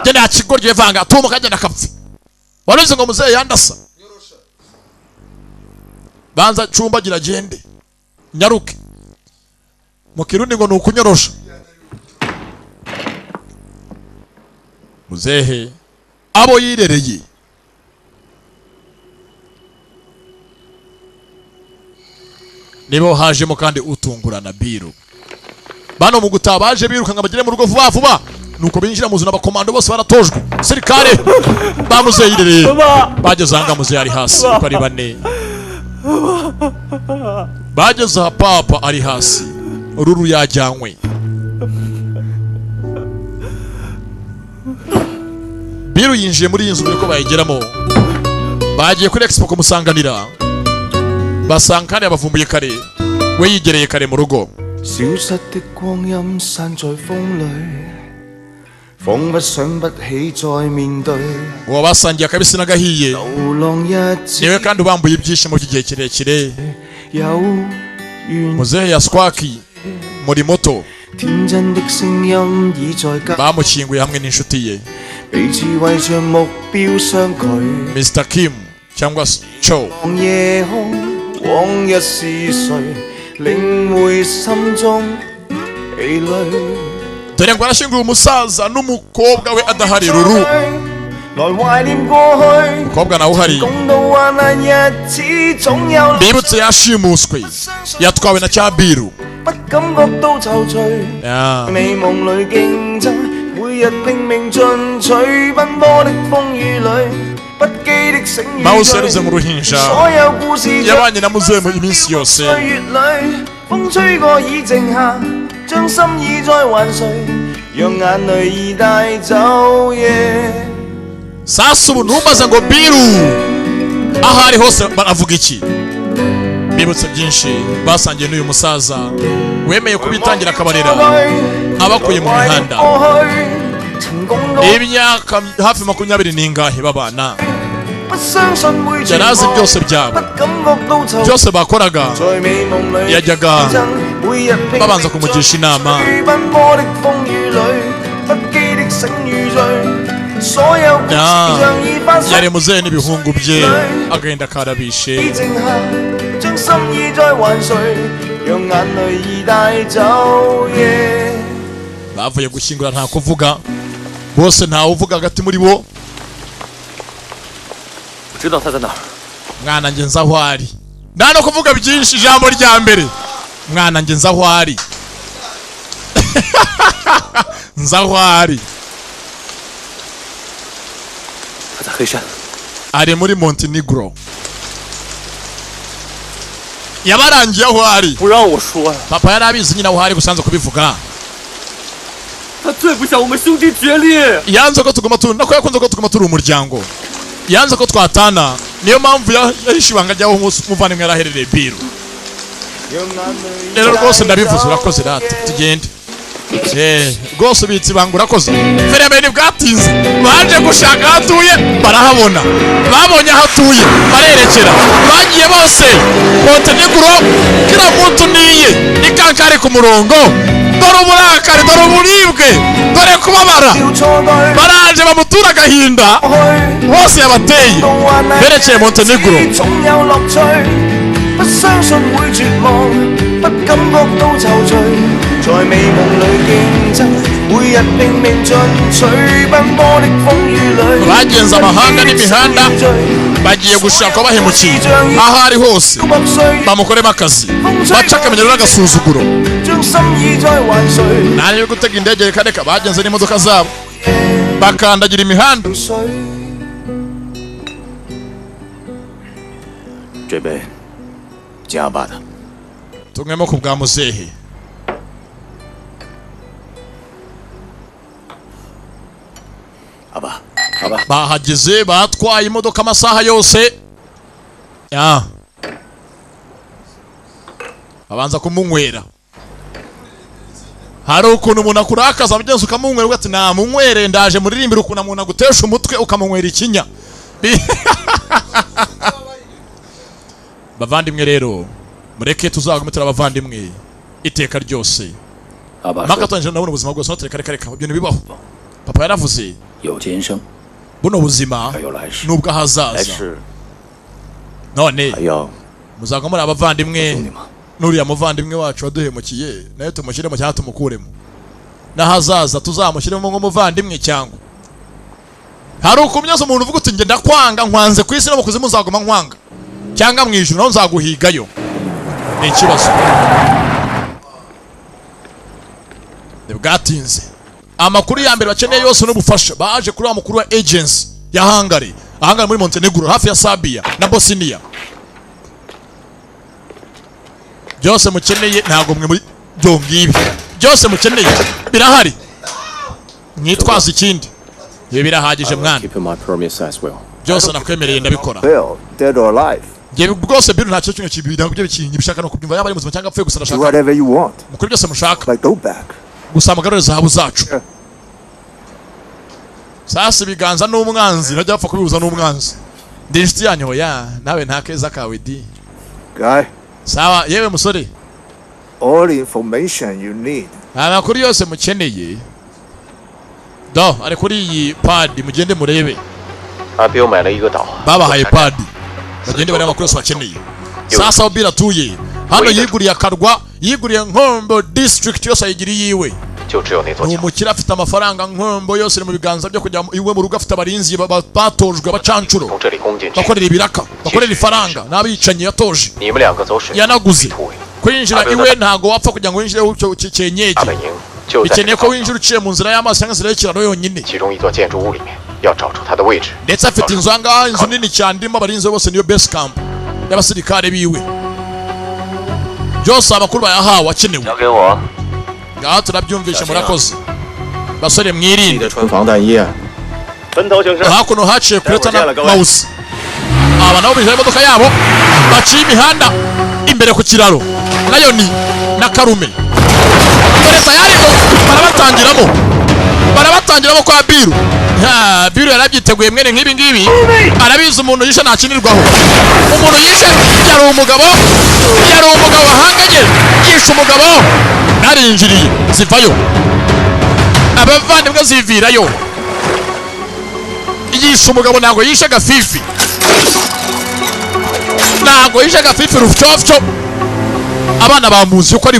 genda yakigorye vanga atuma kagenda kapfa. Waruzi ngo muzehe yandasa, banza cumbagira gende nyaruke. Mu Kirundi ngo nukunyorosha. Muzehe abo yirereye nibo hajemo kandi utungurana Biru. Bano mu gutaha baje birukanga bagire mu rugo vuba vuba, nuko binjira mu zuna abakomando bose baratojwe. Sirikare bamuze yirereye, bageze anga muze ari hasi uko ari bane. Bageze aha papa ari hasi, ururu yajyanywe. Biru yinjiye muri iyi nzu biriko bayigeramo, bagiye kuri expo kumusanganira, basanga kandi abavumbuye kare, we yigereye kare mu rugo. 消失的光陰散在風裏，彷彿想不起再面對。 uwo basangiye akabisi n'agahiye niwe kandi ubambuye ibyishimo by'igihe kirekire. Muzehe Yaswaki muri moto, bamukinguye hamwe n'inshuti ye Mr. Kim cyangwa Cho. 往日是誰領會心中疲累 dore ngo arashyinguye umusaza n'umukobwa we adahari Ruru umukobwa nawe uhari bibutse yashimuswe yatwawe na Cyabiru Mawuse yaruze mu ruhinja yabanye na muzehe mu iminsi yose sasa ubu ntumbaza ngo Biru aho ari hose baravuga iki bibutse byinshi basangiye n'uyu musaza wemeye kubitangira akabarera abakuye mu mihanda imyaka hafi 20 n'ingahe babana yarazi byose byabo byose bakoraga yajyaga babanza kumugisha inama yari muzehe n'ibihungu bye agenda karabishe bavuye gushyingura nta kuvuga bose ntawe uvuga hagati muri bo mwana njye nzi aho ari nta no kuvuga byinshi ijambo rya mbere mwana njye nzi aho ari nzi aho ari ari muri Montenegro yabarangiye aho ari papa yari abizi nyina aho ari gusanze kubivuga yanze ko tuguma turi nako yakunze ko tuguma turi umuryango yanze ko twatana niyo mpamvu yarishibanga ryaho umuvandimwe yaraherereye Biru rero rwose ndabivuze urakoze rata tugende rwose ubitse ibanga urakoze fenomeni bwatinze baje gushaka aho atuye barahabona babonye aho atuye barerekera bagiye bose Montenegro kila muntu niye ikankare ku murongo dore uburakari dore uburibwe dore kubabara baraje bamutura agahinda bose yabateye berekeye Montenegro bagenza amahanga n'imihanda bagiye gushaka bahemukiye aho ari hose bamukoremo akazi baca akamenyero n'agasuzuguro nari gutega indege reka bagenze n'imodoka zabo bakandagira imihanda tumwemo ku bwa muzehe bahageze batwaye imodoka amasaha yose babanza kumunywera hari ukuntu umuntu akurakaza mugenzi ukamunywera ugati namunywere ndaje muririmbira ukuntu umuntu agutesha umutwe ukamunywera ikinya bavandimwe rero mureke tuzagumitira abavandimwe iteka ryose maka tanje nabona ubuzima bwose notereka reka ibintu bibaho papa yaravuze buno buzima nubwo hazaza none muzaga muri abavandimwe nuriya muvandimwe wacu waduhemukiye nayo tumushyiremo cyangwa tumukuremo nahazaza tuzamushyiremo nk'umuvandimwe cyangwa hari ukumyaza umuntu uvuga uti nge ndakwanga nkwanze ku isi no mu kuzimu uzaguma nkwanga cyangwa mu ijuru naho nzaguhigayo ni ikibazo bwatinze amakuru ya mbere bakeneye yose n'ubufasha baje kuri wa mukuru wa agency ya Hungary muri Montenegro hafi ya Serbia na Bosnia byose mukeneye ntago mwe muri byo ngibi byose mukeneye birahari mwitwaza ikindi ibi birahagije mwana byose nakwemereye ndabikora ngiye bwose Bill ntacyo kimwe kibida kubyo bikinyi bishaka no kubyumva yaba ari muzima cyangwa apfuye gusa ndashaka mukuri byose mushaka gusa mugarure zahabu zacu sasa ibiganza n'umwanzi najya apfa kubibuza n'umwanzi ndi inshuti yanyu ya nawe nta keza kawe di guy sawa yewe musore all information you need amakuru yose mukeneye do ari kuri iyi pad mugende murebe babahaye pad bagende bari amakuru yose bakeneye sasa Obira atuye hano yiguriye akarwa yiguriye Nkombo district yose ayigiriye iwe umukire afite amafaranga Nkombo yose iri mu biganza byo kujya iwe mu rugo afite abarinzi batojwe abacancuro bakorera ibiraka bakorera ifaranga n'abicanyi yatoje yanaguze kwinjira iwe ntago wapfa kugira ngo winjire ucyo cyenyeje bikeneye ko winjira uciye mu nzira y'amaso cyangwa inzira y'ikiraro yonyine ndetse afite inzu angaha inzu nini cyane irimo abarinzi bose niyo base camp y'abasirikare biwe byose amakuru bayahawe akenewe ngaha turabyumvisha murakoze basore mwirinde hakuno haciye kureta na mouse aba nabo bihaye imodoka yabo baciye imihanda imbere ku kiraro nayo ni na Karume kureta yarimo barabatangiramo kwa Biru Biru yarabyiteguye mwene nk'ibi ngibi arabizi umuntu yishe nakinirwaho umuntu yishe yari umugabo wahanganye yishe umugabo narinjiriye zivayo abavandimwe zivirayo yishe umugabo ntabwo yishe gafifi rufyofyo abana bamuzi uko ari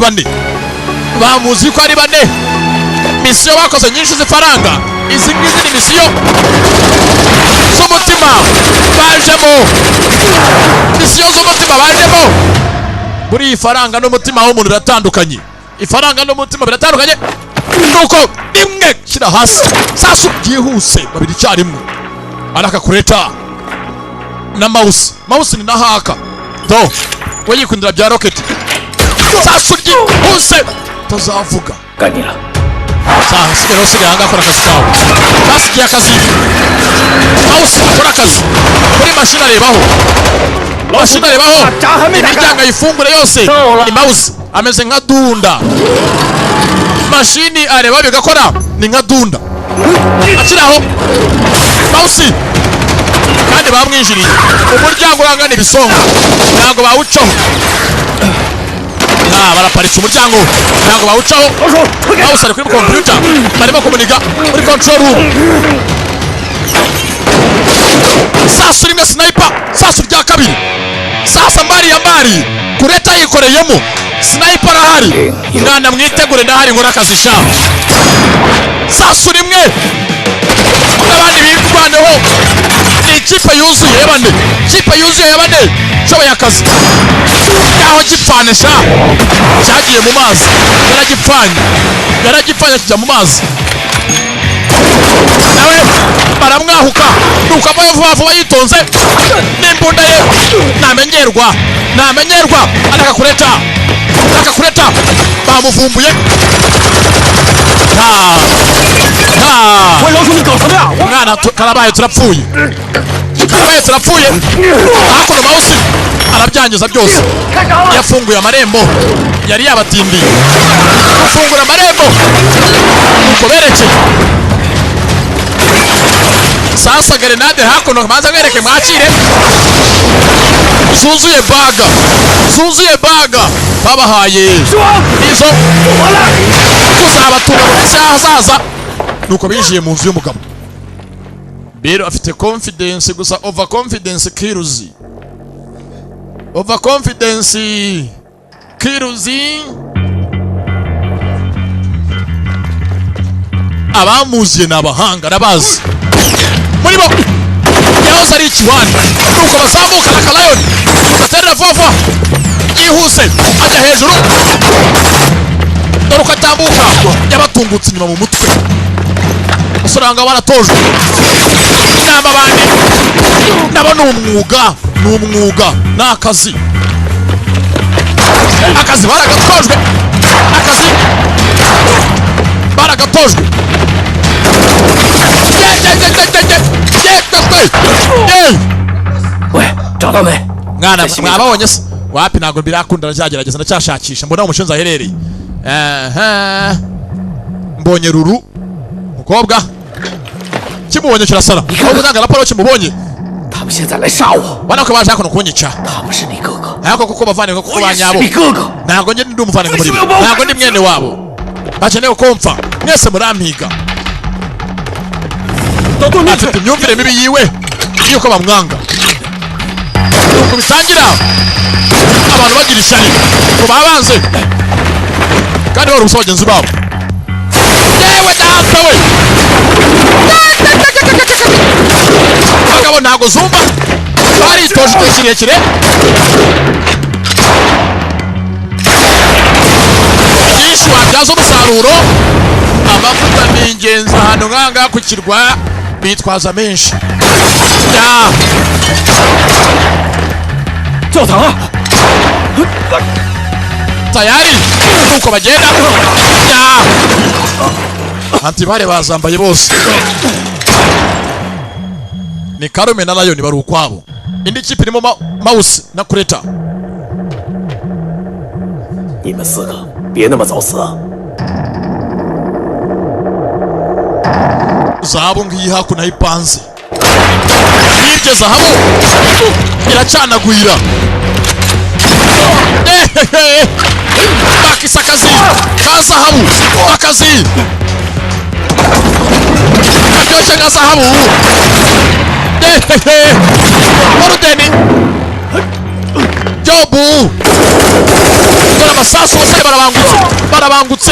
bane misiyo bakoze nyinshi zifaranga izi ngizi ni misiyo z'umutima bajemo buri ifaranga n'umutima w'umuntu biratandukanye nuko imwe shyira hasi sasa byihuse babiri icyarimwe arakakureta na mouse ni nahaka do we yikundira bya rocket sasa byihuse tazavuga ganira sigara usigaye hanga akora akazi kawe basigiye akazi mouse akora akazi kuri mashini arebaho imiryango ayifungure yose ni mouse ameze nka dunda mashini areba bigakora ni nka dunda akiraho mouse kandi bamwinjiriye umuryango urangana ibisonga ntabwo bawucaho baraparitse umuryango ntabwo bawucaho mouse ari kuri computer barimo kumuniga muri control room sasa rimwe sniper sasa rya kabiri sasa mbari kureta yikoreyemo sniper arahari mwana mwitegure ndahari nkora akazi sha sasa rimwe n'abandi birwaneho ni ikipe yuzuye y'abane shoboye akazi yaho gipfane sha cyagiye mu mazi yaragipfanye kijya mu mazi nawe baramwahuka nuko amaye vuba yitonze n'imbunda ye ntamenyerwa arakakureta bamuvumbuye mwana karabaye turapfuye hakuno mouse arabyangiza byose yafunguye amarembo yari yabatindiye gufungura amarembo nuko berekeye sasa grenade hakuno manza mwereke mwakire zuzuye baga babahaye izo kuzabatunga mu minsi y'ahazaza nuko binjiye mu nzu y'umugabo Biru afite confidence gusa overconfidence kiruzi abamuziye n'abahanga arabazi muri bo yahoze ari ikiwani nuko bazamuka na kalayoni baterera vuba yihuse ajya hejuru dore uko atambuka yabatungutse inyuma mu mutwe usoranga baratojwe inama bandi nabo ni umwuga ni akazi baragatojwe mwana mwababonye se wapi ntabwo birakunda ndagerageza ndacyashakisha mbona umushinzi aherereye mbonye Ruru mukobwa kimubonye kirasara aho gutanga raporo kimubonye bana ko baje hano kunyica ntabwo kuko bavane kuko banyabo ntabwo nge ndi umuvane muri ntabwo ndi mwene wabo bakeneye kumfa mwese murampiga afite imyumvire mibi yiwe yuko bamwanga nuko bitangira abantu bagira ishyari ngo babanze kandi bari gusa bagenzi babo. Yewe data we abagabo ntago zumva baritoje igihe kirekire byinshi wabyaza umusaruro. Amavuta ni ingenzi ahantu nk'ahangaha ku kirwa bitwaza menshi. Tayari nuko bagenda. Antibare bazambaye bose. Ni Karume na Lion bari ukwabo. Indi kipe irimo Mouse na Kureta. 你们4个别那么早死啊！ Zahabu ngiyi hakuno ipanze. Hirya zahabu iracanagwira. Bakisa akazi ka zahabu akazi karyoshye ka zahabu. Warudeni Jobu dore amasasu bose barabangutse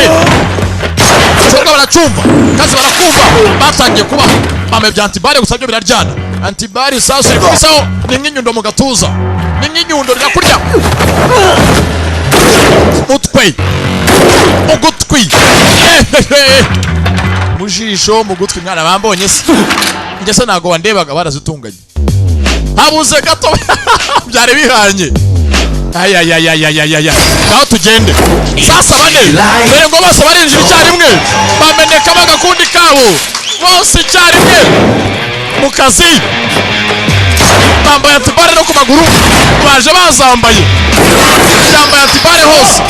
cyangwa baracumva kazi barakumva batangiye kuba bamebya antibare gusa byo biraryana. Antibare sasu ikubisaho ni nk'inyundo mu gatuza, ni nk'inyundo rirakurya utwe ugutwi mujisho mu gutwi. Mwana bambonye se njye se nago wandebaga barazitunganye habuze gato byari bihanye. Ayayayayayaya naho tugende sasa bane mbere ngo bose barinjira icyarimwe bameneka bagakundi kabo bose icyarimwe mu kazi bambaye antibare no ku maguru baje bazambaye yambaye antibare hose.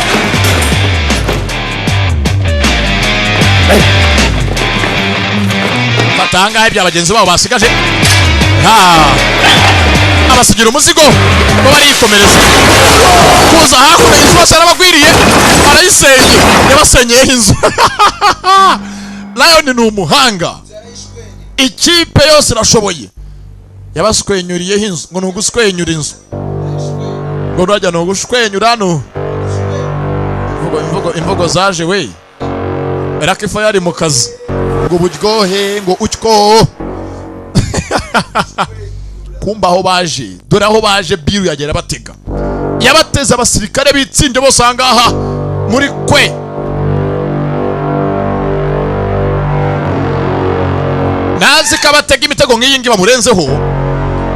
Batanga ibya bagenzi babo basigaje abasigira umuzigo ngo barikomereza kuza hakuno inzu bose arabagwiriye arayisenye yabasenyeyeho inzu. Lion ni umuhanga, ikipe yose irashoboye yabaswenyuriyeho inzu ngo nuguswenyura inzu ngo urajya nugushwenyura no imvugo zaje we Rakifa yari mu kazi ngo buryohe ngo utyo kumba aho baje dore aho baje biru yagera batega yabateza abasirikare bitsinde bose ahangaha muri kwe. Nazi kabatega imitego nk'iyi ngiyi bamurenzeho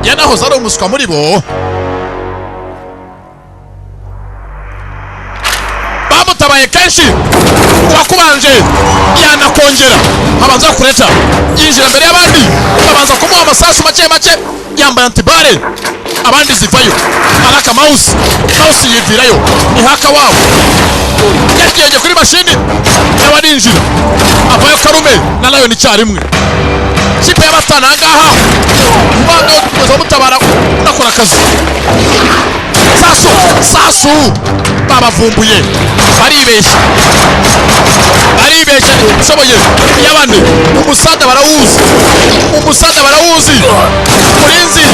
yanahoze ari umuswa muri bo. Bamutabaye kenshi wakubanje yanakongera abanza kureta yinjira mbere y'abandi babanza kumuha amasasu make make yambaye antibare abandi zivayo araka Mouse yivirayo ihaka wabo yagiye kuri mashini y'abarinjira avayo Karume na Lion icyarimwe. Kipe y'abatana ngaha mbando kuza mutabara nakora akazi sasu babavumbuye baribeshya soboye yabane umusada barawuzi murinzi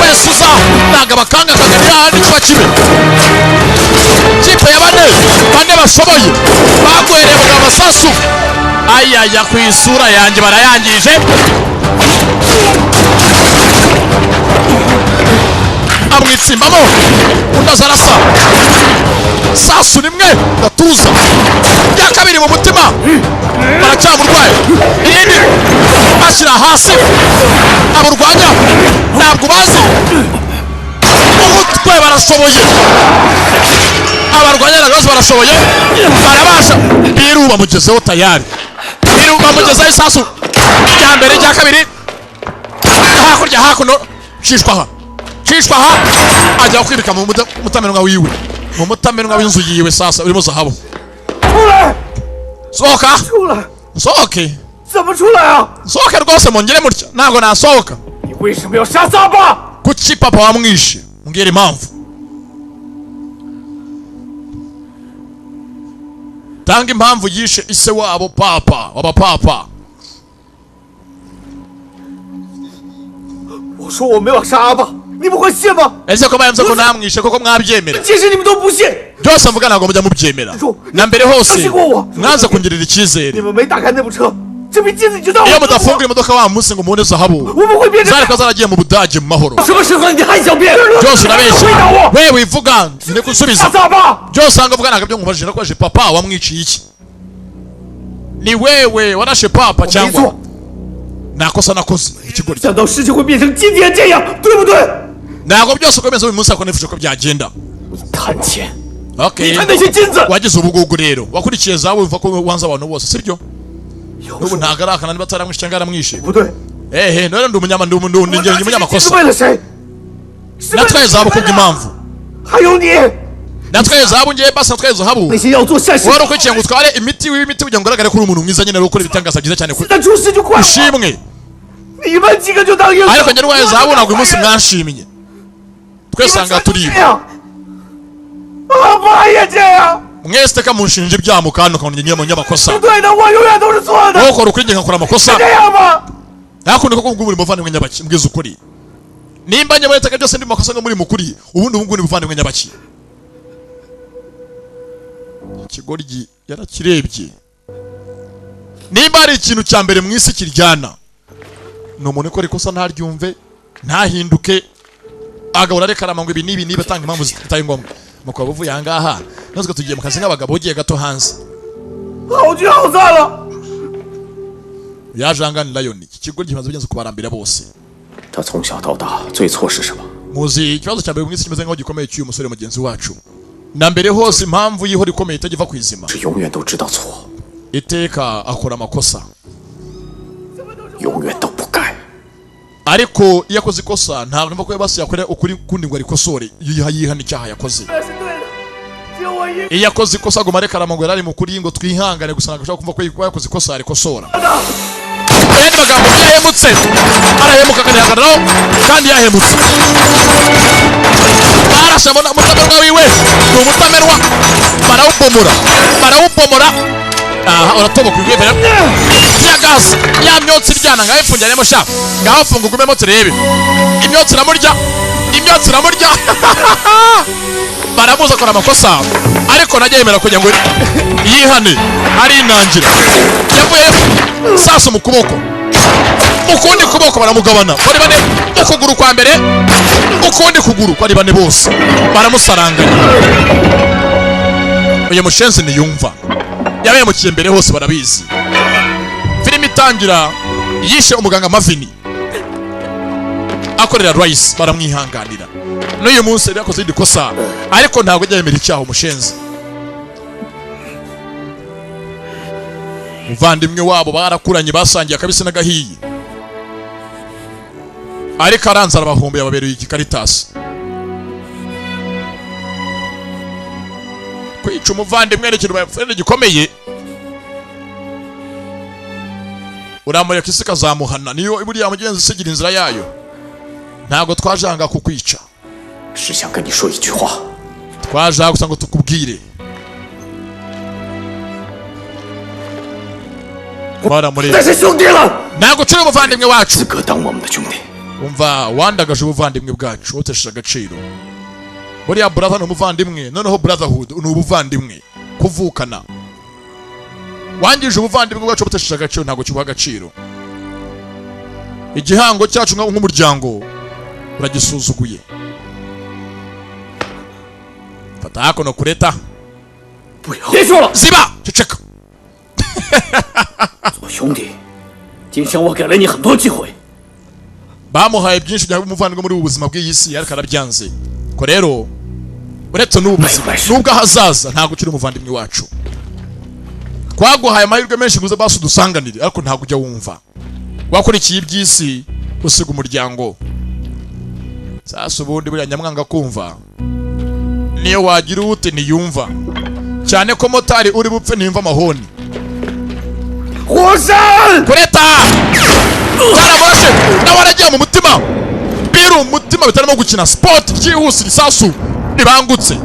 wese uza naga bakanga kagari handi kiba kibe. Kipe y'abane bane bashoboye bagwerebaga amasasu ayaya ku isura yanjye barayangije. Amwitsimbamo undazarasa sasu rimwe gatuza ya kabiri mu mutima baracyamurwaye irindi bashyira hasi aburwanya ntabwo bazi umutwe barashoboye abarwanya nagazo barashoboye barabasha biru bamugezeho tayari biru bamugezeho isasu rya mbere rya kabiri hakurya hakuno shishwa aha ajya kwibika mu mutamenwa wiwe mu mutamenwa w'inzu yiwe. Sasa urimo zahabu sohoka sohoke sohoke rwose mongere mutya ntabwo nasohoka. kuki papa wamwishe mbwira impamvu tanga impamvu yishe ise wabo wabapapa. 我说我没有杀阿爸，你不会信吗？ ese ko bayamze ko namwishe koko mwabyemera 其实你们都不信。 byose mvuga ntabwo mujya mubyemera na mbere hose mwaza kungirira icyizere 你们没打开那部车，这枚金子就到我。 iyo mudafunga imodoka wa munsi ngo mubone zahabu zareka zaragiye mu budage mu mahoro 什么时候你还想变？ byose urabeshya wewe wivuga ni gusubiza byose anga vuga ntabwo byo nkubajije nakoresheje papa wamwiciye iki ni wewe warashe papa cyangwa nakosa nakoze ikigori 想到事情会变成今天这样，对不对？ ntabwo byose ukomeza uyu munsi ariko nifuje ko byagenda 贪钱。 Okay. 你看那些金子。 wagize ubugugu rero wakurikiye zawe wumva ko wanze abantu bose sibyo n'ubu ntabwo arakana niba ataramwishe cyangwa yaramwishe 不对。 ehe none ndi umunyamakosa 是为了谁？ natwaye zahabu kubw'impamvu 还有你。 natwaye zahabu ngewe basi natwaye zahabu 那些要做善事。 wari ukurikiye ngo utware imiti w'imiti kugira ngo ugaragare ko uri umuntu mwiza nyine ukora ibitangaza byiza cyane ushimwe 你们几个就当英雄。 ariko njye rwaye zahabu ntabwo uyu munsi mwanshimye twese anga turiba 爸爸也这样。 mwese teka munshinja ibyaha mukandi ukabona njye munyamakosa 对的，我永远都是错的。 wowe ukora ukuri njye nkakora amakosa 这样吧。 hakundi ko kubw'umurimo muvandimwe nyabaki mbwiza ukuri nimba njye muretse byose ndi makosa ngo muri mukuri ubundi ubu ngubu muvandimwe nyabaki ikigoryi yarakirebye nimba ari ikintu cya mbere mu isi kiryana ni umuntu ukora ikosa ntaryumve ntahinduke agahora arekarama ngo ibi niba atanga impamvu zitari ngombwa mukaba uvuye aha ngaha natwe tugiye mu kazi nk'abagabo ugiye gato hanze 好聚好散了。 yaje ahanganira Lion iki kigo gimaze byenze kubarambira bose 他从小到大最错是什么？ muzi ikibazo cya mbere mu isi kimeze nk'aho gikomeye cy'uyu musore mugenzi wacu na mbere hose impamvu y'ihora ikomeye itagiva ku izima 是永远都知道错， iteka akora amakosa 永远都不改。 ariko iyo akoze ikosa ntabwo mva ko basi yakora ukuri kundi ngo arikosore yihana icyaha yakoze iyo akoze ikosa aguma arekarama ngo yarari mu kuri ngo twihangane gusa ntabwo ashaka kumva ko yakoze ikosa arikosora ayandi magambo yahemutse arahemuka akanihagararaho kandi yahemutse barashe mutamerwa wiwe ni umutamerwa barawubomora aha uratoboka ibibera ya gazi ya myotsi iryana ngaho ipfungiranemo sha ngaho funga ugumemo turebe imyotsi iramurya baramuza akora amakosa ariko najya yemera kugira ngo yihane ari inangira yavuye sasa mu kuboko ukundi kuboko baramugabana bari bane ukuguru kwa mbere ukundi kuguru bari bane bose baramusaranganya uyu mushenzi niyumva yabemukiye mbere hose barabizi filime itangira yishe umuganga Mavini akorera Rice baramwihanganira n'uyu munsi yari yakoze irindi kosa ariko ntabwo ajya yemera icyaha umushenzi muvandimwe wabo barakuranye basangiye akabisi n'agahiye ariko aranze arabahombe yababereye igikaritasi kwica umuvandimwe n'ikintu gikomeye uramureka isi kazamuhana niyo buriya mugenzi isigira inzira yayo ntabwo twajanga kukwica 是想跟你说一句话。 twaje gusa ngo tukubwire baramureba 那是兄弟了。 ntabwo turi umuvandimwe wacu 资格当我们的兄弟。 umva wandagaje ubuvandimwe bwacu utesheje agaciro buriya brother ni umuvandimwe noneho brotherhood ni ubuvandimwe kuvukana wangije ubuvandimwe bwacu butesheje agaciro ntabwo kibuha agaciro igihango cyacu nk'umuryango uragisuzuguye fata hakono kureta 别说了， ziba ceceka 做兄弟，今生我给了你很多机会。 bamuhaye byinshi bya umuvandimwe muri ubu buzima bw'iyi si ariko arabyanze ko rero uretse n'ubu buzima nubwo ahazaza ntabwo ukiri umuvandimwe wacu twaguhaye amahirwe menshi ngo uze basi udusanganire ariko ntabwo ujya wumva wakurikiye iby'isi usiga umuryango sasa ubundi buriya nyamwanga kumva niyo wagira ute ntiyumva cyane ko motari uri bupfe ntiyumva amahoni 火山 kureta cyaramurashe nawe aragiye mu mutima biru umutima bitarimo gukina sport byihuse risasu ribangutse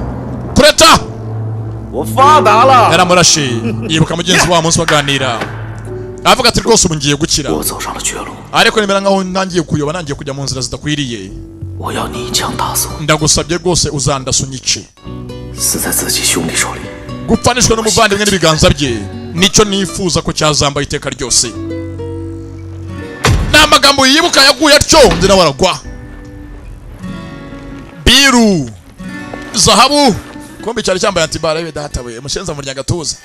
kureta 我发达了。 yaramurashe yibuka mugenzi wa munsi baganira avuga ati rwose ubu ngiye gukira 我走上了绝路。 ariko nimera nkaho ntangiye kuyoba nangiye kujya mu nzira zidakwiriye 我要你一枪打死我。 ndagusabye rwose uzandasunyice 死在自己兄弟手里。 gupfanishwa n'umuvandimwe n'ibiganza bye nicyo nifuza ko cyazamba iteka ryose. N'amagambo yibuka yaguye atyo ndi nawe aragwa. Biru zahabu kombe cyari cyambaye antibara yewe datawe mushenza mu ryagatuza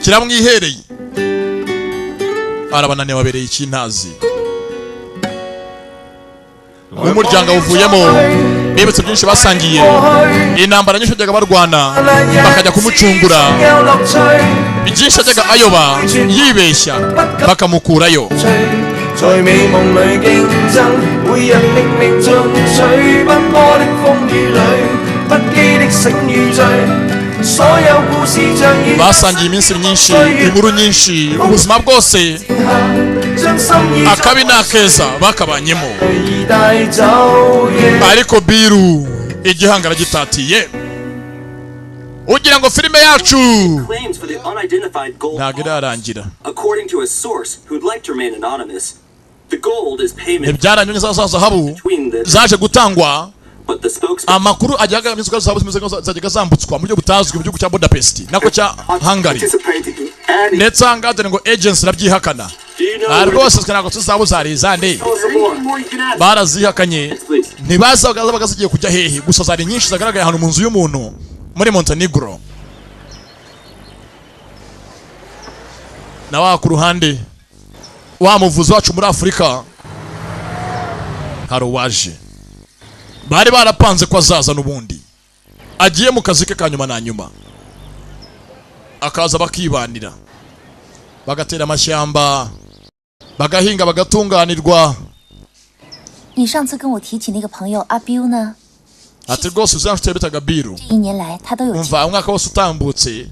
kiramwihereye arabananiye wabereye ikintazi. Umuryango uvuyemo bibutse byinshi basangiye intambara nyinshi bajyaga barwana bakajya kumucungura byinshi ajyaga ayoba yibeshya bakamukurayo. Basangiye iminsi myinshi inkuru nyinshi ubuzima bwose akabi n'akeza bakabanyemo. Ariko Biru igihangara gitatiye ugira ngo filime yacu ntabwo irarangira. Ibyaranywe za zahabu zaje gutangwa amakuru ajya agamizwa zahabu zajyaga zambutswa mu buryo butazwi mu gihugu cya Budapest nako cya Hungary ndetse angadere ngo agency rabyihakana rwose ntabwo tuzabu zarizande barazihakanye ntibazaga bagazigiye kujya hehe gusa zari nyinshi zagaragaye ahantu mu nzu y'umuntu muri Montenegro. Na wa ku ruhande wa muvuzi wacu muri Afurika hari uwaje bari barapanze ko azaza n'ubundi agiye mu kazi ke kanyuma na nyuma akaza bakibanira bagatera amashyamba bagahinga bagatunganirwa. 你上次跟我提起那个朋友阿彪呢？ ati rwose uzanshite bitaga Biru 1年来他都有 umva umwaka wose utambutse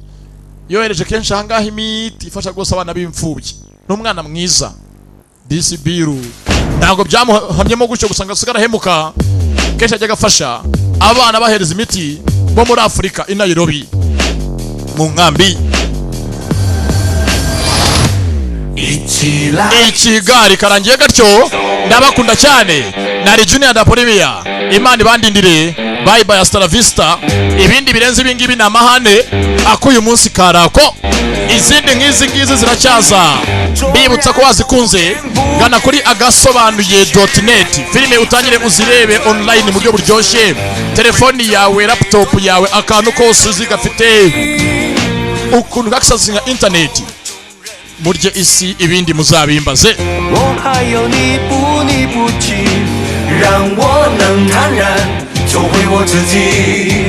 yohereje kenshi ahangaha imiti ifasha rwose abana b'imfubyi n'umwana mwiza. Disi Biru ntabwo byamuhamyemo gutyo gusanga asigara hemuka kenshi ajya gafasha abana bahereza imiti bo muri Afurika i Nairobi mu nkambi. Ikigari karangiye gatyo ndabakunda cyane nari Junior da Polivia Imana ibandindire bye bye hasta la vista. Ibindi birenze ibingibi na mahane akuyu munsi karako izindi nkizi ngizi ziracyaza. Bibutsa ko wazikunze gana kuri agasobanuye.net filime utangire uzirebe online mu buryo buryoshye. Telefoni yawe laptop yawe akantu kose uzi gafite ukuntu gaksazinga internet murye isi ibindi muzabimbaze. 我还有你不去，让我能坦然做回我自己。